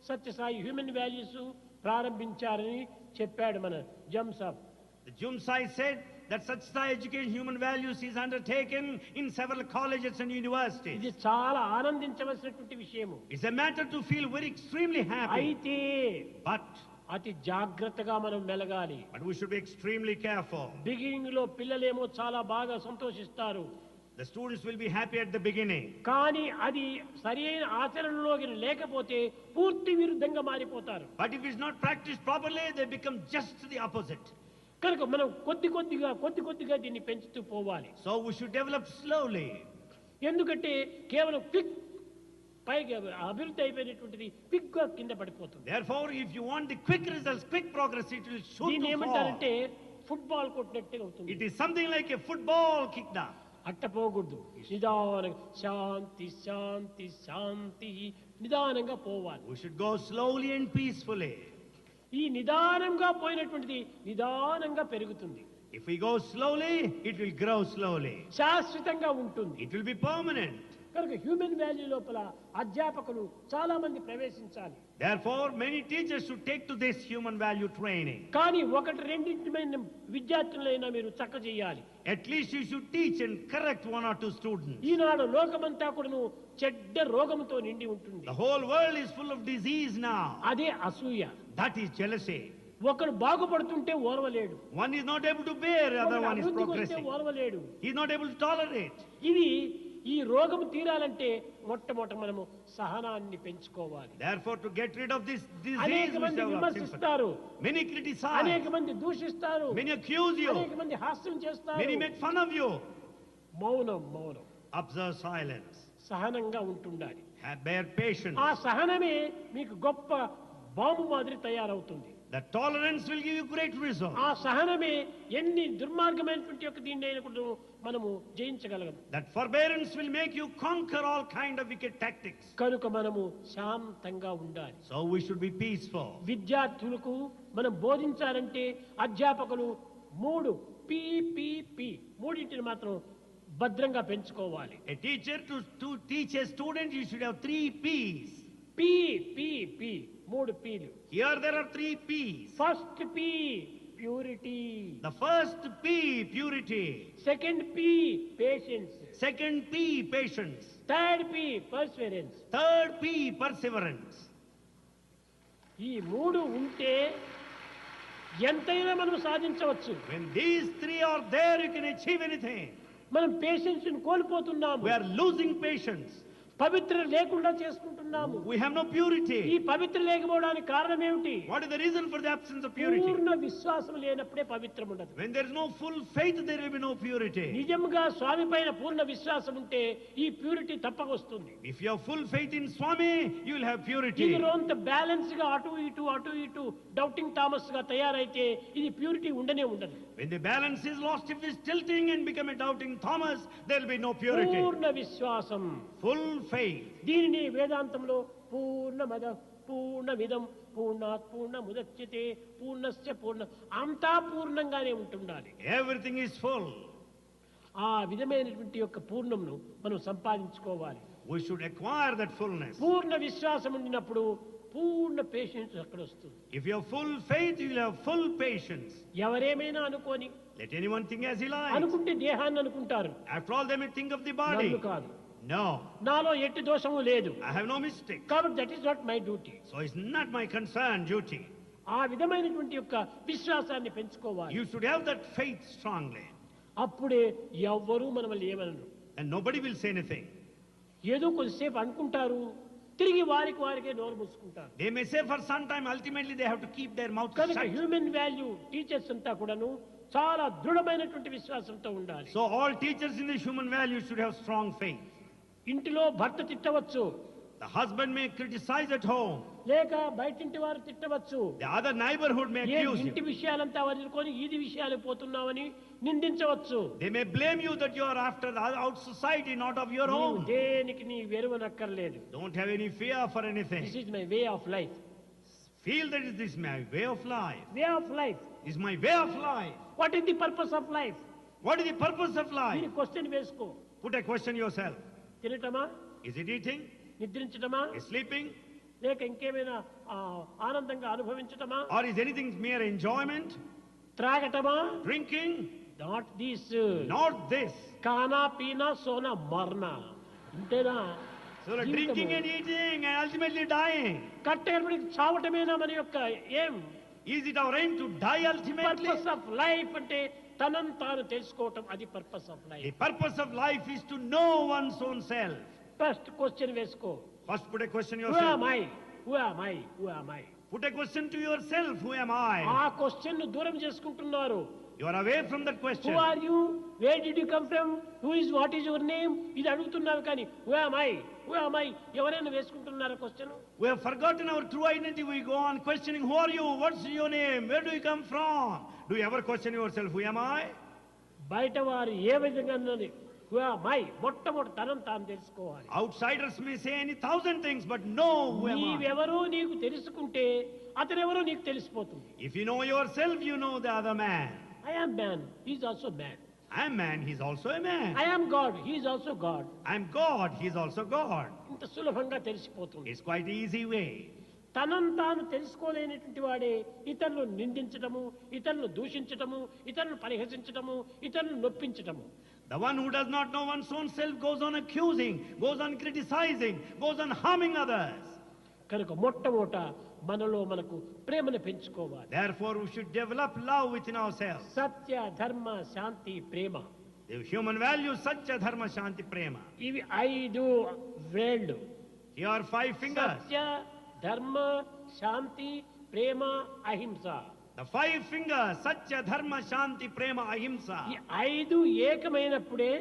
సత్యసాయి హ్యూమన్ వాల్యూస్ ప్రారంభించారని చెప్పాడు మన జంసాబ్.
The Jumsai said that Satsai education human values is undertaken in several colleges and universities.
ఇది చాలా ఆనందించవలసినటువంటి విషయము.
It's a matter to feel very extremely happy.
అయితే
But
అతి జాగ్రత్తగా మనం మెలగాలి.
we should be extremely careful.
Beginning లో పిల్లలేమో చాలా బాగా సంతోషిస్తారు.
The students will be happy at the beginning.
కానీ అది సరైన ఆచరణలోకి లేకపోతే పూర్తి విరుద్ధంగా మారిపోతారు.
But if it's not practiced properly, they become just the opposite.
కనుక మనం కొద్ది కొద్దిగా దీన్ని పెంచుతూ పోవాలి.
So we should develop slowly.
ఎందుకంటే కేవలం క్విక్ పైగా అభివృద్ధి అయిపోయినటువంటిది క్విక్ గా కింద పడిపోతుంది.
Therefore, if you want the quick results, quick progress, it will shoot
దీన్ని
to fall.
ఏమంటారంటే ఫుట్బాల్ కొట్టినట్టుగా అవుతుంది.
It is something like a football kicked up.
అట్ట పోకూడదు. నిదానంగా శాంతి శాంతి శాంతి నిదానంగా పోవాలి.
We should go slowly and peacefully.
ఈ నిదానంగా పోయినటువంటిది నిదానంగా పెరుగుతుంది.
If we go slowly, it will grow slowly.
శాశ్వతంగా ఉంటుంది.
It will be permanent.
కనుక హ్యూమన్ వాల్యూ లోపల అధ్యాపకులు చాలా మంది ప్రవేశించాలి.
Therefore, many teachers should take to this human value training.
కానీ ఒకటి రెండింటిమైన విద్యార్థులైనా మీరు చక్క చేయాలి.
At least you should teach and correct one or two students.
ఈనాడు లోకమంతా కూడాను చెడ్డ రోగంతో నిండి ఉంటుంది.
The whole world is full of disease now.
అదే అసూయ.
That is jealousy.
ఒకడు బాగుపడుతుంటే ఓర్వలేడు.
One is not able to bear, other one is
అభివృద్ధికి వస్తే
progressing.
ఓర్వలేడు.
He is not able to tolerate.
ఇది ఈ రోగం తీరాలంటే మొట్టమొదట మనము సహనాన్ని పెంచుకోవాలి.
Therefore, to get rid of this disease,
అనేక
we
మంది
develop sympathy.
విమర్శిస్తారు,
Many criticize,
అనేక మంది దూషిస్తారు,
many accuse you,
అనేక మంది హాస్యం చేస్తారు.
many make fun of you.
మౌనం
Observe silence.
సహనంగా ఉంటుండాలి.
Bear patience.
ఆ సహనమే మీకు గొప్ప బాంబు మాదిరి తయారవుతుంది.
The tolerance will give you great results.
ఆ సహనమే ఎన్ని దుర్మార్గమైనటువంటి యొక్క దీన్ని అయినా కూడా మనము జయించగలం.
That forbearance will make you conquer all kind of wicked tactics.
కనుక మనము శాంతంగా ఉండాలి.
So we should be peaceful.
విద్యార్థులకు మనం బోధించాలంటే అధ్యాపకులు పి మూడింటిని మాత్రం భద్రంగా పెంచుకోవాలి.
A teacher to teach a student, you should have 3 P's.
P మూడు peel.
Here there are 3 P's.
First P purity,
The first P, purity.
Second P patience,
Second P, patience.
Third P perseverance.
Third P, perseverance.
ఈ మూడు ఉంటే ఎంతైనా మనం సాధించవచ్చు.
When these 3 are there, you can achieve anything.
మనం patience కోల్పోతున్నాము.
We are losing patience.
పవిత్ర లేకుండా చేసుకుంటున్నాము.
We have no purity.
ఈ పవిత్ర లేకపోవడానికి కారణం ఏమిటి?
What is the reason for the absence of purity?
పూర్ణ విశ్వాసం లేనప్పుడే పవిత్రం ఉండదు.
When there is no full faith, there will be no purity.
నిజంగా స్వామి పైన పూర్ణ విశ్వాసం ఉంటే ఈ ప్యూరిటీ తప్పక వస్తుంది.
If you have full faith in Swami, you will have purity.
ఇది రోంత బ్యాలెన్స్ గా అటు ఇటు డౌటింగ్ థామస్ గా తయారైతే ఇది ప్యూరిటీ ఉండనే ఉండదు.
When the balance is lost, if it is tilting and become a doubting Thomas, there will be no purity.
పూర్ణ విశ్వాసం.
Full faith.
దీనిని వేదాంతంలో పూర్ణమిదం పూర్ణాత్ పూర్ణముదచ్యతే పూర్ణస్య పూర్ణ అంతా పూర్ణంగానే ఉంటుండాలి.
Everything is full.
ఆ విధమైనటువంటి యొక్క పూర్ణంను మనం సంపాదించుకోవాలి.
We should acquire that fullness.
పూర్ణ విశ్వాసం ఉండినప్పుడు పూర్ణ పేషెన్స్ అక్కడ వస్తుంది.
If you have full faith, you will have full patience.
ఎవరేమైనా అనుకోని,
Let anyone think as he likes.
అనుకుంటే దేహాన్ని అనుకుంటారు.
After all, they may think of the body.
నన్ను కాదు.
No,
నాలో ఎట్టి దోషము లేదు.
I have no mistake.
కాబట్టి that is not my duty.
So it's not my concern, duty.
ఆ విధమైనటువంటి యొక్క విశ్వాసాన్ని పెంచుకోవాలి.
You should have that faith strongly.
అప్పుడే ఎవ్వరూ మనల్ని ఏమనరు.
And nobody will say anything.
ఏదో కొద్దిసేపు అనుకుంటారు, తిరిగి వారికే నోరు మూసుకుంటారు.
They may say for some time, ultimately they have to keep their mouth
కనుక
shut.
హ్యూమన్ వాల్యూ టీచర్స్ అంతా కూడాను చాలా దృఢమైనటువంటి విశ్వాసంతో ఉండాలి.
So all teachers in the human value should have strong faith.
ఇంటిలో భర్త తిట్టవచ్చు,
The husband may criticize at home.
లేక బయటింటి వారు తిట్టవచ్చు.
The other neighborhood may
A
accuse
ఇంటి
you.
విషయాలంతా వదులుకొని ఈది విషయాలు పోతున్నావని నిందించవచ్చు.
They may blame you that you are after the out society, not of your
నీవు
own.
దేనికి నీ వెరువనక్కర్లేదు.
Don't have any fear for anything.
This is my way of life.
Feel that is this my way of life.
Way of life.
Is my way of life.
What is the purpose of life?
What is the purpose of life?
దీని question వేసుకో.
Put a question yourself.
తినటమా,
Is it eating?
నిద్రించటమా,
Is sleeping?
లేక ఇంకేమైనా ఆనందంగా అనుభవించటమా,
Or is anything mere enjoyment?
త్రాగటమా?
Drinking?
Not this.
Not this.
కానా పీనా సోనా మర్నా. అంతేనా?
So drinking and eating and ultimately dying.
కట్టేపటికి చావటమేనా మన యొక్క ఏం?
Is it our aim to die ultimately?
Purpose of life అంటే తనను తాను తెలుసుకోవటం, అది purpose of life.
The purpose of life is to know one's own self.
First question వేసుకో.
First put a question
Who
yourself.
am I? Who am I? Who am I?
Put a question to yourself. Who am I?
ఆ question ను దూరం చేసుకుంటున్నారు.
You are away from that
Who
question.
are you? Where did you come from? What is your name? ఇది అడుగుతున్నారు కానీ who am I? Who am I? ఎవరైనా వేసుకుంటున్నారా question?
We have forgotten our true identity. We go on questioning, who are you? What's your name? Where do you come from? Do you ever question yourself, who am I?
బయట వారు ఏ విధంగా అన్నది who am I? మొట్టమొదటి తనను తాను తెలుసుకోవాలి.
Outsiders may say any thousand things, but know who am I.
నీవెవరో నీకు తెలుసుకుంటే అతనెవరో నీకు తెలిసిపోతుంది.
If you know yourself, you know the other man.
I am man, he is also man.
I am man, he is also a man.
I am God, he is also God.
I am God, he is also God.
ఇంత సులభంగా తెలిసిపోతుంది.
It's quite easy way.
తనను తాను తెలుసుకోలేనటువంటి వాడే ఇతరులను నిందించటము, ఇతరులను దూషించటము, ఇతరులను పరిహసించటము, ఇతరులను నొప్పించటము.
The one who does not know one's own self goes on accusing, goes on criticizing, goes on harming others.
కనుక మొట్టమొదట మనలో మనకు ప్రేమను పెంచుకోవాలి.
Therefore, we should develop love within ourselves.
సత్య, ధర్మ, శాంతి, ప్రేమ.
The human values, satya, dharma, shanti, prema.
ఇవి 5 వేళ్ళు.
Here are 5 fingers.
సత్య, ధర్మ, శాంతి, ప్రేమ, అహింస.
The 5 fingers, satya, dharma, shanti, prema, ahimsa.
ఈ 5 ఏకమైనప్పుడే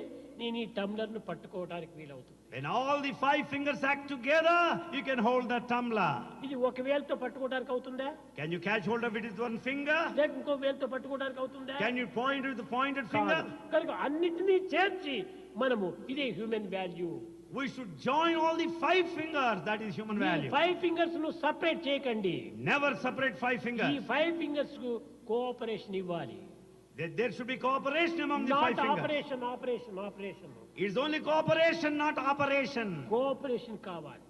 నేను ఈ టంబ్లర్ను పట్టుకోవడానికి వీలవుతుంది.
When all the 5 fingers act together, you can hold the tumbler.
ఇది ఒక వేలుతో పట్టుకోవడానికి అవుతుందా?
Can you catch hold of it with one finger?
లేక ఇంకో వేలుతో పట్టుకోవడానికి అవుతుందా?
Can you point with the pointed finger?
కాదు. కనుక అన్నిటినీ చేర్చి మనము ఇదే human value.
We should join all the 5 fingers, that is human value.
5 fingers ను సెపరేట్ చేయకండి.
Never separate 5
ఈ
fingers.
5 ఫింగర్స్ కు కోఆపరేషన్ ఇవ్వాలి.
There should be cooperation among the 5
not
fingers.
Operation.
It's only cooperation, not operation.
Cooperation కావాలి.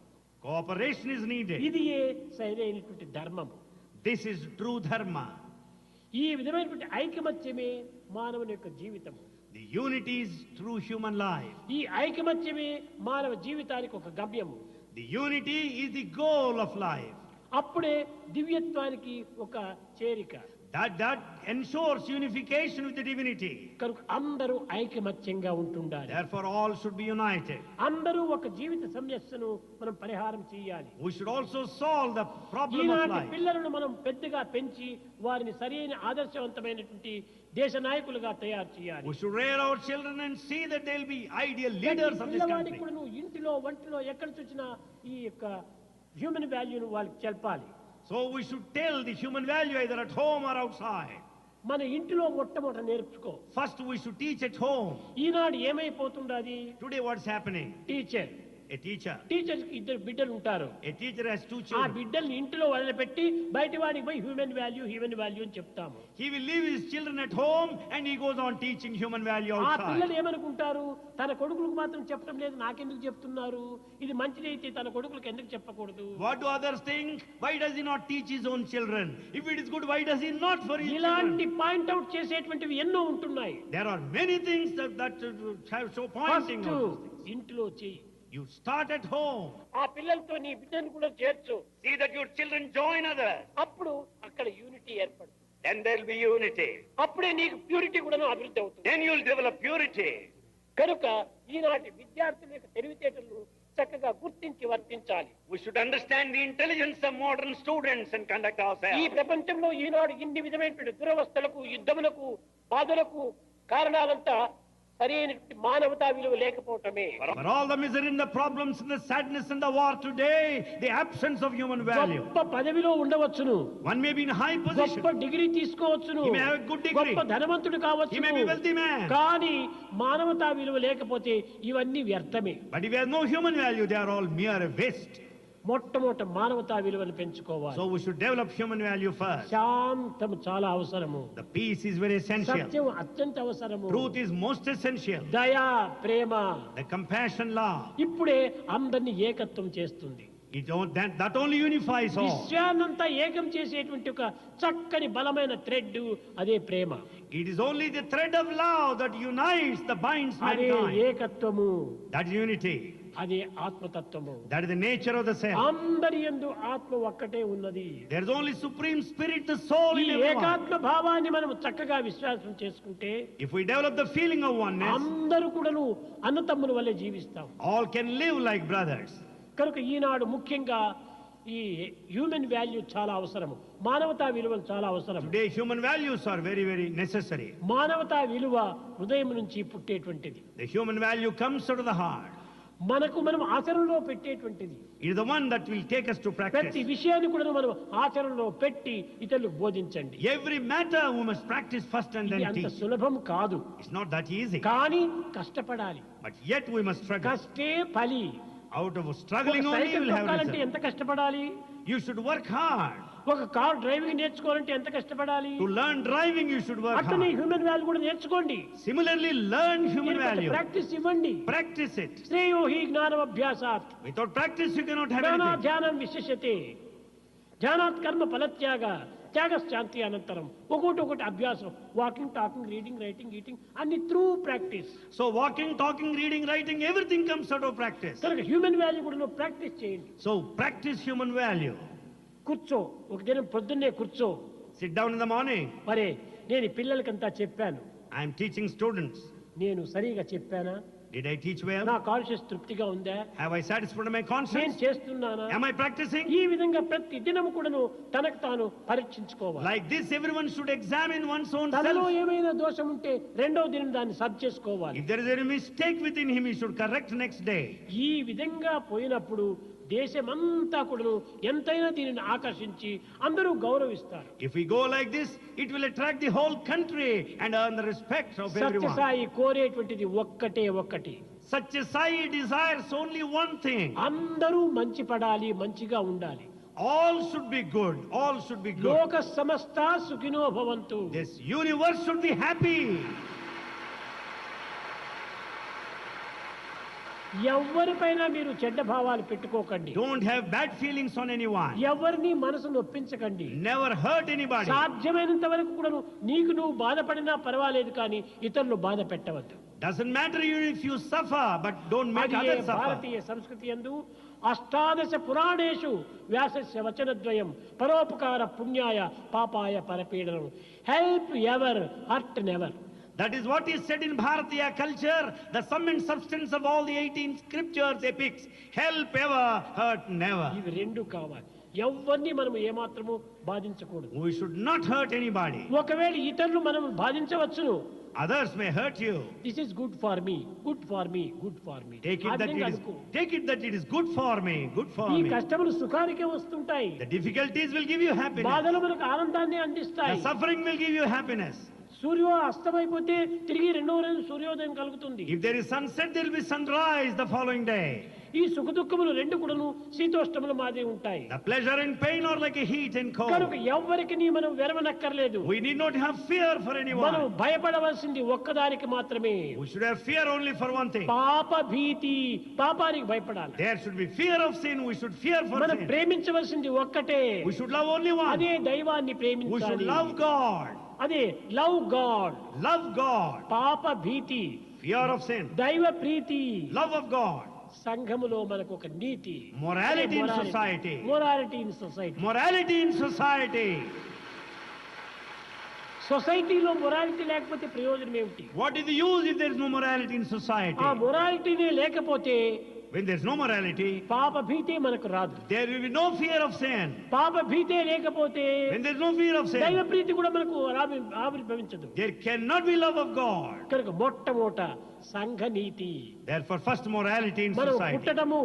Cooperation is needed.
ఇది సరైనటువంటి ధర్మము.
This is true dharma.
ఈ విధమైనటువంటి ఐకమత్యమే మానవుని యొక్క జీవితము.
The unity is true human life.
ఈ ఐకమత్యమే మానవ జీవితానికి ఒక గమ్యము.
The unity is the goal of life.
అప్పుడే దివ్యత్వానికి ఒక చేరిక.
That ensures unification with the divinity.
కనుక అందరూ ఐకమత్యంగా ఉంటుండాలి.
Therefore, all should be united.
అందరూ ఒక జీవిత సమస్యను మనం పరిహారం చేయాలి.
We should also solve the problem of
ఈనాటి
life.
పిల్లలను మనం పెద్దగా పెంచి వారిని సరైన ఆదర్శవంతమైనటువంటి దేశ నాయకులుగా తయారు చేయాలి.
We should rear our children and see that they'll be ideal leaders of this
పిల్లవాడికి
country.
కూడా నువ్వు ఇంటిలో వంటిలో ఎక్కడ చూసినా ఈ యొక్క హ్యూమన్ వాల్యూను వాళ్ళకి తెలపాలి.
So we should tell the human value either at home or outside.
మన ఇంటిలో మొట్టమొదట నేర్చుకో.
First we should teach at home.
ఈనాడు ఏమైపోతుండాది?
Today what's happening?
Teacher
A teacher.
టీచర్కి 2 బిడ్డలు ఉంటారు.
A teacher has 2
ఆ
children.
బిడ్డల్ని ఇంటిలో వదిలిపెట్టి బయట వాడికి పోయి హ్యూమన్ వాల్యూ అని చెప్తాము.
He will leave his children at home and he goes on teaching human value
ఆ పిల్లలు
outside.
ఏమనుకుంటారు? తన కొడుకులకు మాత్రం చెప్పడం లేదు, నాకెందుకు చెప్తున్నారు? ఇది మంచిదైతే తన కొడుకులకు ఎందుకు చెప్పకూడదు?
What do others think? Why does he not teach his own children? If it is good, why does he not for his
ఇలాంటి
children?
పాయింట్ అవుట్ చేసేటువంటివి ఎన్నో ఉంటున్నాయి.
There are many things that show pointing
first
out those things.
ఇంటిలో చెయ్యి.
You start at home.
ఆ పిల్లలతో నీ బిడ్డను కూడా చేర్చు.
See that your children join others.
అప్పుడు అక్కడ యూనిటీ ఏర్పడుతుంది.
Then there will be unity.
అప్పుడే నీకు ప్యూరిటీ కూడా అభివృద్ధి అవుతుంది.
Then you will develop purity.
కనుక ఈనాటి విద్యార్థుల యొక్క తెలివితేటలు చక్కగా గుర్తించి వర్తించాలి.
We should understand the intelligence of modern students and conduct
ఈ
ourselves.
ప్రపంచంలో ఈనాడు ఇన్ని విధమైనటువంటి దురవస్థలకు, యుద్ధములకు, బాధలకు కారణాలంతా సరైనటువంటి మానవతా విలువ లేకపోవటమే.
For all the misery and the problems and the sadness and the war today, the absence of human value.
గొప్ప పదవిలో ఉండవచ్చును,
One may be in high
గొప్ప
position.
డిగ్రీ తీసుకోవచ్చును,
He may have a good degree.
గొప్ప ధనవంతుడు కావచ్చు,
He may be wealthy man.
కానీ మానవతా విలువ లేకపోతే ఇవన్నీ వ్యర్థమే.
But if you have no human value, they are all mere waste.
మొట్టమొదట మానవతా విలువను పెంచుకోవాలి.
So we should develop human value first.
శాంతము చాలా అవసరము,
The peace is very essential.
సత్యం అత్యంత అవసరము,
Truth is most essential.
దయా, ప్రేమ
The compassion, love.
ఇప్పుడే అందరినీ ఏకత్వం చేస్తుంది.
That only unifies all.
విశ్వాన్నంతా ఏకం చేసేటువంటి ఒక చక్కని బలమైన థ్రెడ్ అదే ప్రేమ.
It is only the thread of love that unites, that binds
అదే
mankind.
ఏకత్వము,
That is unity.
అదే ఆత్మతత్వము.
That is the nature of the self.
అందరి యందు ఆత్మ ఒక్కటే ఉన్నది.
There is only supreme spirit, the soul
ఈ
in everyone.
ఏకాత్మ భావాన్ని మనం చక్కగా విశ్వాసం చేసుకుంటే
If we develop the feeling of oneness,
అందరూ కూడాను అన్నతమ్ముల వల్లే జీవిస్తాం.
all can live like brothers.
కనుక ఈనాడు ముఖ్యంగా ఈ హ్యూమన్ వాల్యూ చాలా అవసరము, మానవతా విలువలు చాలా అవసరం.
Today human values are very, very necessary.
మానవతా విలువ హృదయం నుంచి పుట్టేటువంటిది.
The human value comes out of the heart.
మనకు మనం ఆచరణలో పెట్టేటువంటిది.
It is the one that will take us to
ప్రతి
practice.
విషయాన్ని కూడా మనం ఆచరణలో పెట్టి ఇతరులకు బోధించండి.
Every matter we must practice first and
ఇది
then
అంత
teach.
సులభం కాదు,
It's not that easy.
కానీ కష్టపడాలి.
But yet we must struggle.
కష్టే ఫలి.
Out of
ఒక
struggling only you
cycle
will have
తొక్కాలంటే
result.
ఎంత కష్టపడాలి,
You should work hard.
ఒక కార్ డ్రైవింగ్ నేర్చుకోవాలంటే ఎంత కష్టపడాలి.
To learn driving you should work
అట్లనే
hard.
హ్యూమన్ వాల్యూ కూడా నేర్చుకోండి.
Similarly, learn human value.
Practice ఇవ్వండి.
Practice it.
శ్రేయో హి జ్ఞానం అభ్యాసాత్,
Without practice you cannot have
జ్ఞానా
anything.
ధ్యానం విశేషతే, ధ్యానాత్ కర్మ ఫలత్యాగ, త్యాగశాంతి అనంతరం. ఒకటి అభ్యాసం, walking, talking, reading, writing, eating అన్ని through practice.
So walking, talking, reading, writing, everything comes out of practice.
కనుక హ్యూమన్ వాల్యూ కూడా నువ్వు ప్రాక్టీస్ చేయండి.
So practice human value.
కూర్చో, ఒక దినం పొద్దున్నే కూర్చో.
Sit down in the morning.
మరే నేను ఈ పిల్లలకంతా చెప్పాను,
I am teaching students.
నేను సరిగా చెప్పానా,
Did I teach well?
నా కాన్షియస్ తృప్తిగా ఉందా,
Have I satisfied my
నేను
conscience?
చేస్తున్నానా.
Am I practicing?
ఈ విధంగా ప్రతి దినము కూడాను తనకు తాను పరీక్షించుకోవాలి.
Like this, everyone should examine one's own
తనలో
self.
ఏమైనా దోషం ఉంటే రెండవ దినం దాన్ని సరి చేసుకోవాలి.
If there is any mistake within him, he should correct next day.
ఈ విధంగా పోయినప్పుడు దేశమంతా కూడాను ఎంతైనా దీనిని ఆకర్షించి అందరూ గౌరవిస్తారు.
If we go like this, it will attract the whole country and earn the respect of everyone.
Sathya Sai కోరేటువంటిది ఒక్కటే ఒక్కటి,
Such a Sai desires only one thing.
అందరూ మంచి పడాలి, మంచిగా ఉండాలి.
All should be good. All should be good.
లోక సమస్త సుఖినో భవంతు.
This universe should be happy.
ఎవరిపైన మీరు చెడ్డ భావాలు పెట్టుకోకండి.
Don't have bad feelings on anyone.
ఎవరిని మనసు నొప్పించకండి.
Never hurt anybody.
సాధ్యమైనంత వరకు కూడా నీకు నువ్వు బాధపడినా పర్వాలేదు, కానీ ఇతరులు బాధ పెట్టవద్దు.
Doesn't matter even if you suffer, but don't make
అది
others suffer.
భారతీయ సంస్కృతి యందు అష్టాదశ పురాణేషు వ్యాసస్య వచనద్వయం పరోపకార పుణ్యాయ పాపాయ పరపీడనం. Help ever, hurt never.
That is what is said in Bharatiya culture, the sum and substance of all the 18 scriptures, epics. Help ever, hurt never.
ఇవి రెండు కావాలి. ఎవరిని మనం ఏమాత్రము బాధించకూడదు.
We should not hurt anybody.
ఒకవేళ ఇతరులు మనం బాధించవచ్చును.
Others may hurt you.
This is good for me, good for me, good for me.
Take it that it is good for me, good for
ఈ
me.
కష్టములు సుఖానికే వస్తుంటాయి.
The difficulties will give you happiness.
బాధలు మనకు ఆనందాన్ని అందిస్తాయి.
The suffering will give you happiness.
సూర్యో అస్తమైపోతే తిరిగి రెండవ రోజు సూర్యోదయం కలుగుతుంది.
If there is sunset, there will be sunrise the following day.
ఈ సుఖ దుఃఖములు రెండు కూడాను శీతోష్టముల మాదిరి ఉంటాయి.
The pleasure and pain are like a heat and
కనుక
cold.
ఎవ్వరికి మనం వెరవనక్కర్లేదు.
We need not have fear for
మనం
anyone.
భయపడవలసింది ఒక్కదానికి మాత్రమే.
We should have fear only for one thing.
పాప భీతి, పాపానికి భయపడాలి.
There should be fear of sin. We should fear for
మనం
sin.
ప్రేమించవలసింది ఒక్కటే.
We should love only one.
అదే దైవాన్ని
We should
ప్రేమించాలి.
love God.
అదే లవ్ గాడ్.
Love God.
పాప భీతి,
Fear of sin.
దైవ ప్రీతి.
Love of God.
సంఘములో మనకు ఒక నీతి,
Morality in society.
Morality in society.
Morality in society.
సొసైటీలో మొరాలిటీ లేకపోతే ప్రయోజనం ఏమిటి?
What is the use if there is no morality in
ఆ
society?
మొరాలిటీనే లేకపోతే
when there's no morality,
పాప భీతే మనకు రాదు.
there will be no fear of sin.
పాప భీతే లేకపోతే
When there's no fear of
దైవ
sin,
ప్రీతి కూడా మనకు ఆవిర్భవించదు.
there cannot be love of God.
కనుక మొట్టమొదట సంఘ నీతి.
Therefore, first morality in
మనం
society.
పుట్టడము,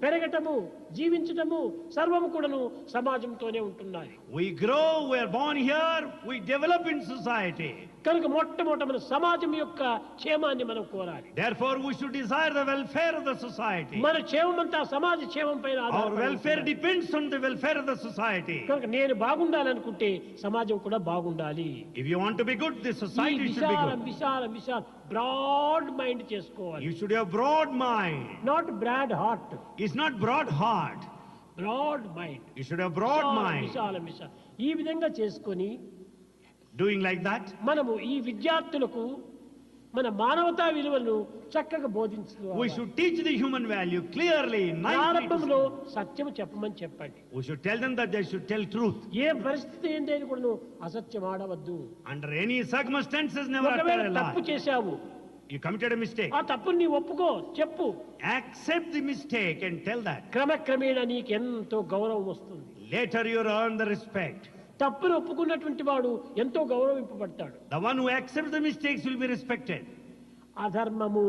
పెరగటము, జీవించటము సర్వము కూడాను సమాజంతోనే ఉంటున్నాయి.
We grow, we are born here, we develop in society.
కనుక మొట్టమొదట మన సమాజం యొక్క క్షేమాన్ని మనం కోరాలి.
Therefore, we should desire the welfare of the society.
మన క్షేమమంతా సమాజ క్షేమం పైన
Our
ఆధారపడి
welfare
ఉంటుంది.
depends on the welfare of the society.
కనుక నేను బాగుండాలనుకుంటే సమాజం కూడా బాగుండాలి.
If you want to be good, the
ఈ
society should be
విశాలం
good.
విశాలం విశాలం బ్రాడ్ మైండ్ చేసుకోవాలి.
You should have broad mind.
Not broad heart,
It's not broad heart.
Broad mind.
You should have broad mind.
విశాలం విశాలం ఈ విధంగా చేసుకొని
Doing like that,
మనము ఈ విద్యార్థులకు మన మానవతా విలువలను చక్కగా
we
బోధించుకోవాలి.
should teach the human value clearly, nicely.
ప్రారంభంలో సత్యం చెప్పమని చెప్పండి.
We should tell them that they should tell truth.
ఏ పరిస్థితి ఏంటని కూడా అసత్యం ఆడవద్దు.
Under any circumstances, never
ఒకవేళ
tell a
తప్పు
lie.
చేశావు,
You committed a mistake.
ఆ తప్పుని నీ ఒప్పుకో, చెప్పు.
Accept the mistake and tell that.
క్రమక్రమేణా నీకు ఎంతో గౌరవం వస్తుంది.
Later you earn the respect.
తప్పును ఒప్పుకున్నటువంటి వాడు ఎంతో గౌరవింపబడతాడు.
The one who accepts the mistakes will be respected.
అధర్మము.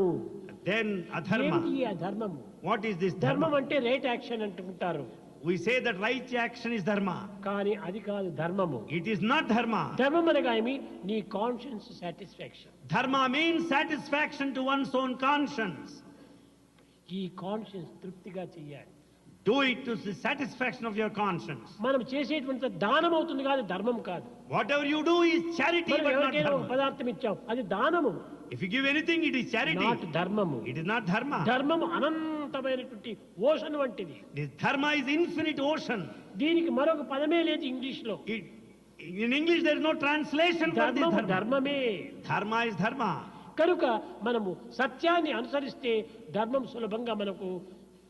Then adharma.
ఏంటి ఈ అధర్మము?
What is this
ధర్మం
dharma?
అంటే రైట్ యాక్షన్ అంటుంటారు.
We say that right action is dharma.
కానీ అది కాదు ధర్మము.
It is not dharma.
ధర్మం అనగా ఏమి? నీ conscience satisfaction.
Dharma means satisfaction to one's own conscience.
ఈ కాన్షియన్స్ తృప్తిగా చెయ్యాలి.
Do it to the satisfaction of your conscience.
మనం చేసేటువంటి దానం అవుతుంది కాదు, ధర్మం కాదు.
Whatever you do is charity,
మనం
but not
ఎవరికైనా ఒక
dharma.
పదార్థం ఇచ్చాం, అది దానము,
If you give anything, it is charity.
Not ధర్మము.
It is not dharma.
ధర్మము అనంతమైనటువంటి ఓషన్ వంటిది.
This dharma is infinite ocean.
దీనికి మరొక పదమే లేదు ఇంగ్లీష్ లో.
In English, there is no translation for this
ధర్మము
dharma.
ధర్మమే.
Dharma is dharma.
కనుక మనము సత్యాన్ని అనుసరిస్తే ధర్మం సులభంగా మనకు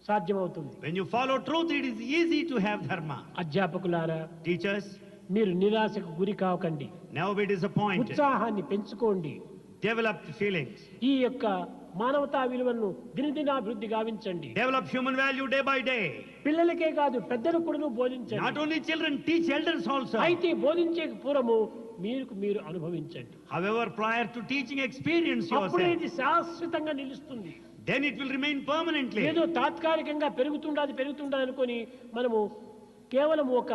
సాధ్యమవుతుంది.
When you follow truth, it is easy to have dharma.
అధ్యాపకులారా,
Teachers,
మీరు నిరాశకు గురి కాకండి.
never be disappointed.
ఉత్సాహాన్ని పెంచుకోండి.
Develop the feelings.
ఈ యొక్క మానవతా విలువలను దినదినాభివృద్ధి గావించండి.
Develop human value day by day.
పిల్లలకే కాదు పెద్దలకు కూడా బోధించండి.
Not only children, teach elders also.
అయితే బోధించే పూర్వము మీరు అనుభవించండి.
However, prior to teaching, experience
అప్పుడే
yourself.
ఇది శాశ్వతంగా నిలుస్తుంది.
Then it will remain permanently.
ఏదో తాత్కాలికంగా పెరుగుతుండా అనుకొని మనము కేవలం ఒక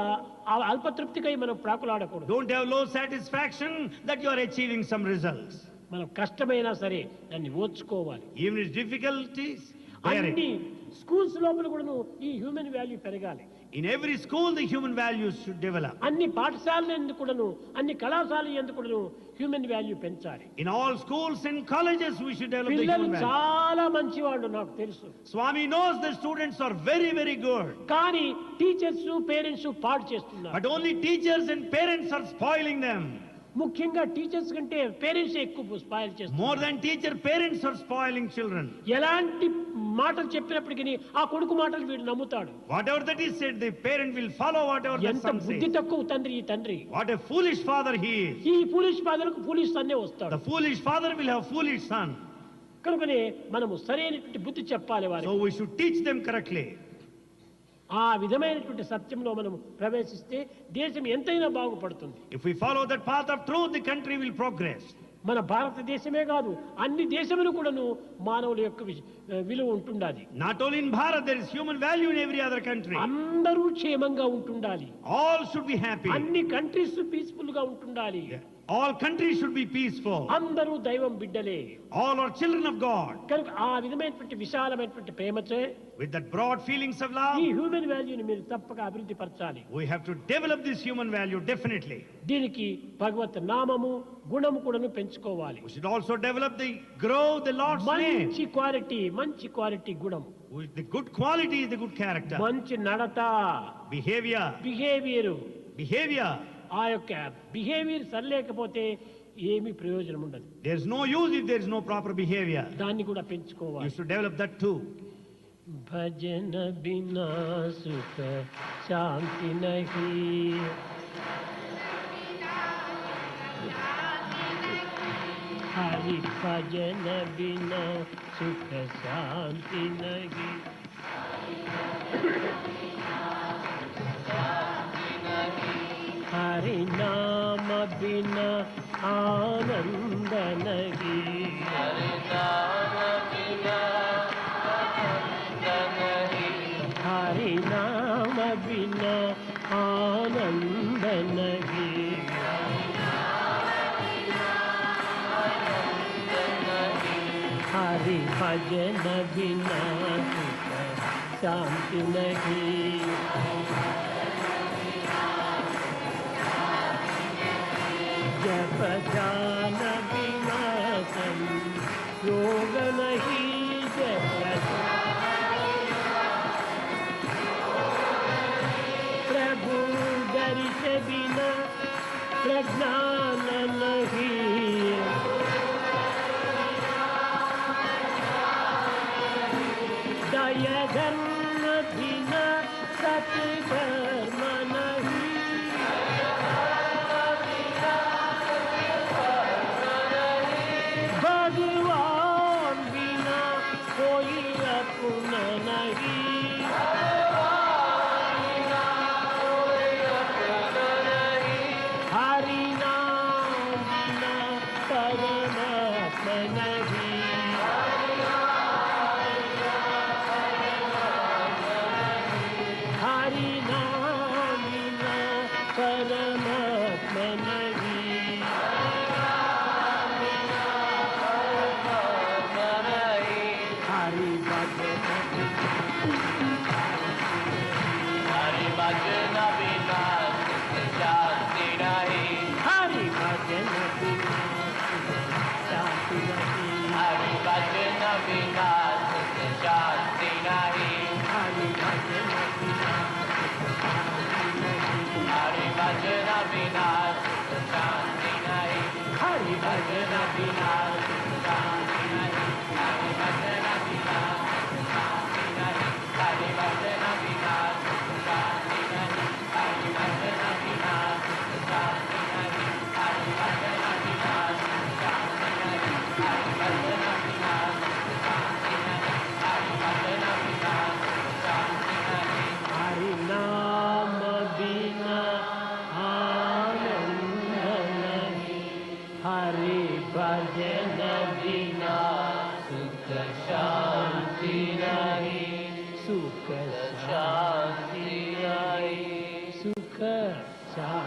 అల్పతృప్తికై మనం ప్రాకులాడకూడదు.
Don't have low satisfaction that you are achieving some results.
మనం కష్టమైనా సరే దాన్ని ఓర్చుకోవాలి.
Even its difficulties, bear
అన్ని
it.
స్కూల్స్ లోపల కూడాను ఈ హ్యూమన్ వాల్యూ పెరగాలి.
In every school, the human values should develop.
అన్ని పాఠశాలలు ఎందుకు కూడాను, అన్ని కళాశాలలు ఎందుకు కూడాను హ్యూమన్ వాల్యూ పెంచాలి.
In all schools and colleges, we should develop the
పిల్లలు
human value.
చాలా మంచివాళ్ళు నాకు తెలుసు.
Swami knows the students are very, very good.
కానీ టీచర్స్ పేరెంట్స్ పాడు చేస్తున్నారు.
But only teachers and parents are spoiling them.
ముఖ్యంగా టీచర్స్ కంటే పేరెంట్స్ ఎక్కువ స్పాయిల్ చేస్తున్నారు.
More than teacher, parents are spoiling children.
ఎలాంటి మాటలు చెప్పినప్పటికీ ఆ కొడుకు మాటలు వీడు నమ్ముతాడు.
Whatever that is said, the parent will follow whatever the
ఎంత
son
బుద్ధి
says.
తక్కువ తండ్రి ఈ తండ్రి.
What a foolish father he is.
ఈ ఫూలిష్ ఫాదర్కు ఫూలిష్ సన్నే వస్తాడు.
The foolish father will have foolish son.
కనుకనే మనము సరైనటువంటి బుద్ధి చెప్పాలి వారికి.
So we should teach them correctly.
ఆ విధమైనటువంటి సత్యంలో మనం ప్రవేశిస్తే దేశం ఎంతైనా బాగుపడుతుంది.
If we follow that path of truth, the country will progress.
మన భారతదేశమే కాదు, అన్ని దేశములు కూడాను మానవుల యొక్క విలువ ఉంటుండాలి.
Not only in Bharat, there is human value in every other country.
అందరూ క్షేమంగా ఉంటుండాలి.
All should be happy.
అన్ని కంట్రీస్ పీస్ఫుల్ గా ఉంటుండాలి.
All countries should be peaceful.
అందరూ దైవం బిడ్డలే.
All are children of God.
కనుక ఆ విధమైనటువంటి విశాలమైనటువంటి ప్రేమతో
With that broad feelings of love,
ఈ హ్యూమన్ వాల్యూని మీరు తప్పక అభివృద్ధి పరచాలి.
we have to develop this human value definitely.
దీనికి భగవత్ నామము గుణము కూడాను పెంచుకోవాలి.
We should also develop grow the Lord's name.
మంచి క్వాలిటీ గుణం.
The good quality is the good character.
మంచి నడత,
Behavior.
ఆ యొక్క బిహేవియర్ సరిలేకపోతే ఏమీ ప్రయోజనం ఉండదు.
There's no use if there is no proper behavior.
దాన్ని కూడా పెంచుకోవాలి.
You should develop that too.
భజన బినా సుఖ శాంతి నహీ, హరి భజన బినా సుఖ శాంతి నహీ. हरि नाम बिना आनंद नहीं, हरि नाम बिना आनंद नहीं, हरि नाम बिना आनंद नहीं, हरि भजन बिना सुख शांति नहीं, जप ध्यान बिना योग नहीं, जप प्रभु दर्श बिना प्रज्ञान नहीं, दय धर्म बिना सत्कर्म नहीं, भगवान बिना कोई अपना नहीं, हरि नाम बिना परमात्मा नहीं, हरि नाम बिना परमात्मा नहीं, हरि भजन
हरि भजन बिना शांति नहीं,
हरि भजन बिना शांति नहीं,
हरि भजन बिना शांति नहीं,
हरि भजन बिना
हरि भजन बिना शांति नहीं,
हरि भजन बिना
शांति नहीं, हरि भजन बिना शांति नहीं, हरि भजन बिना शांति नहीं, हरि भजन बिना शांति नहीं, हरि भजन बिना शांति नहीं, हरि भजन बिना शांति नहीं, हरि भजन बिना शांति नहीं,
हरि नाम बिना आनंद नहीं, हरि भजन बिना
सुख शांति नहीं,
सुख
शांति नहीं,
सुख शांति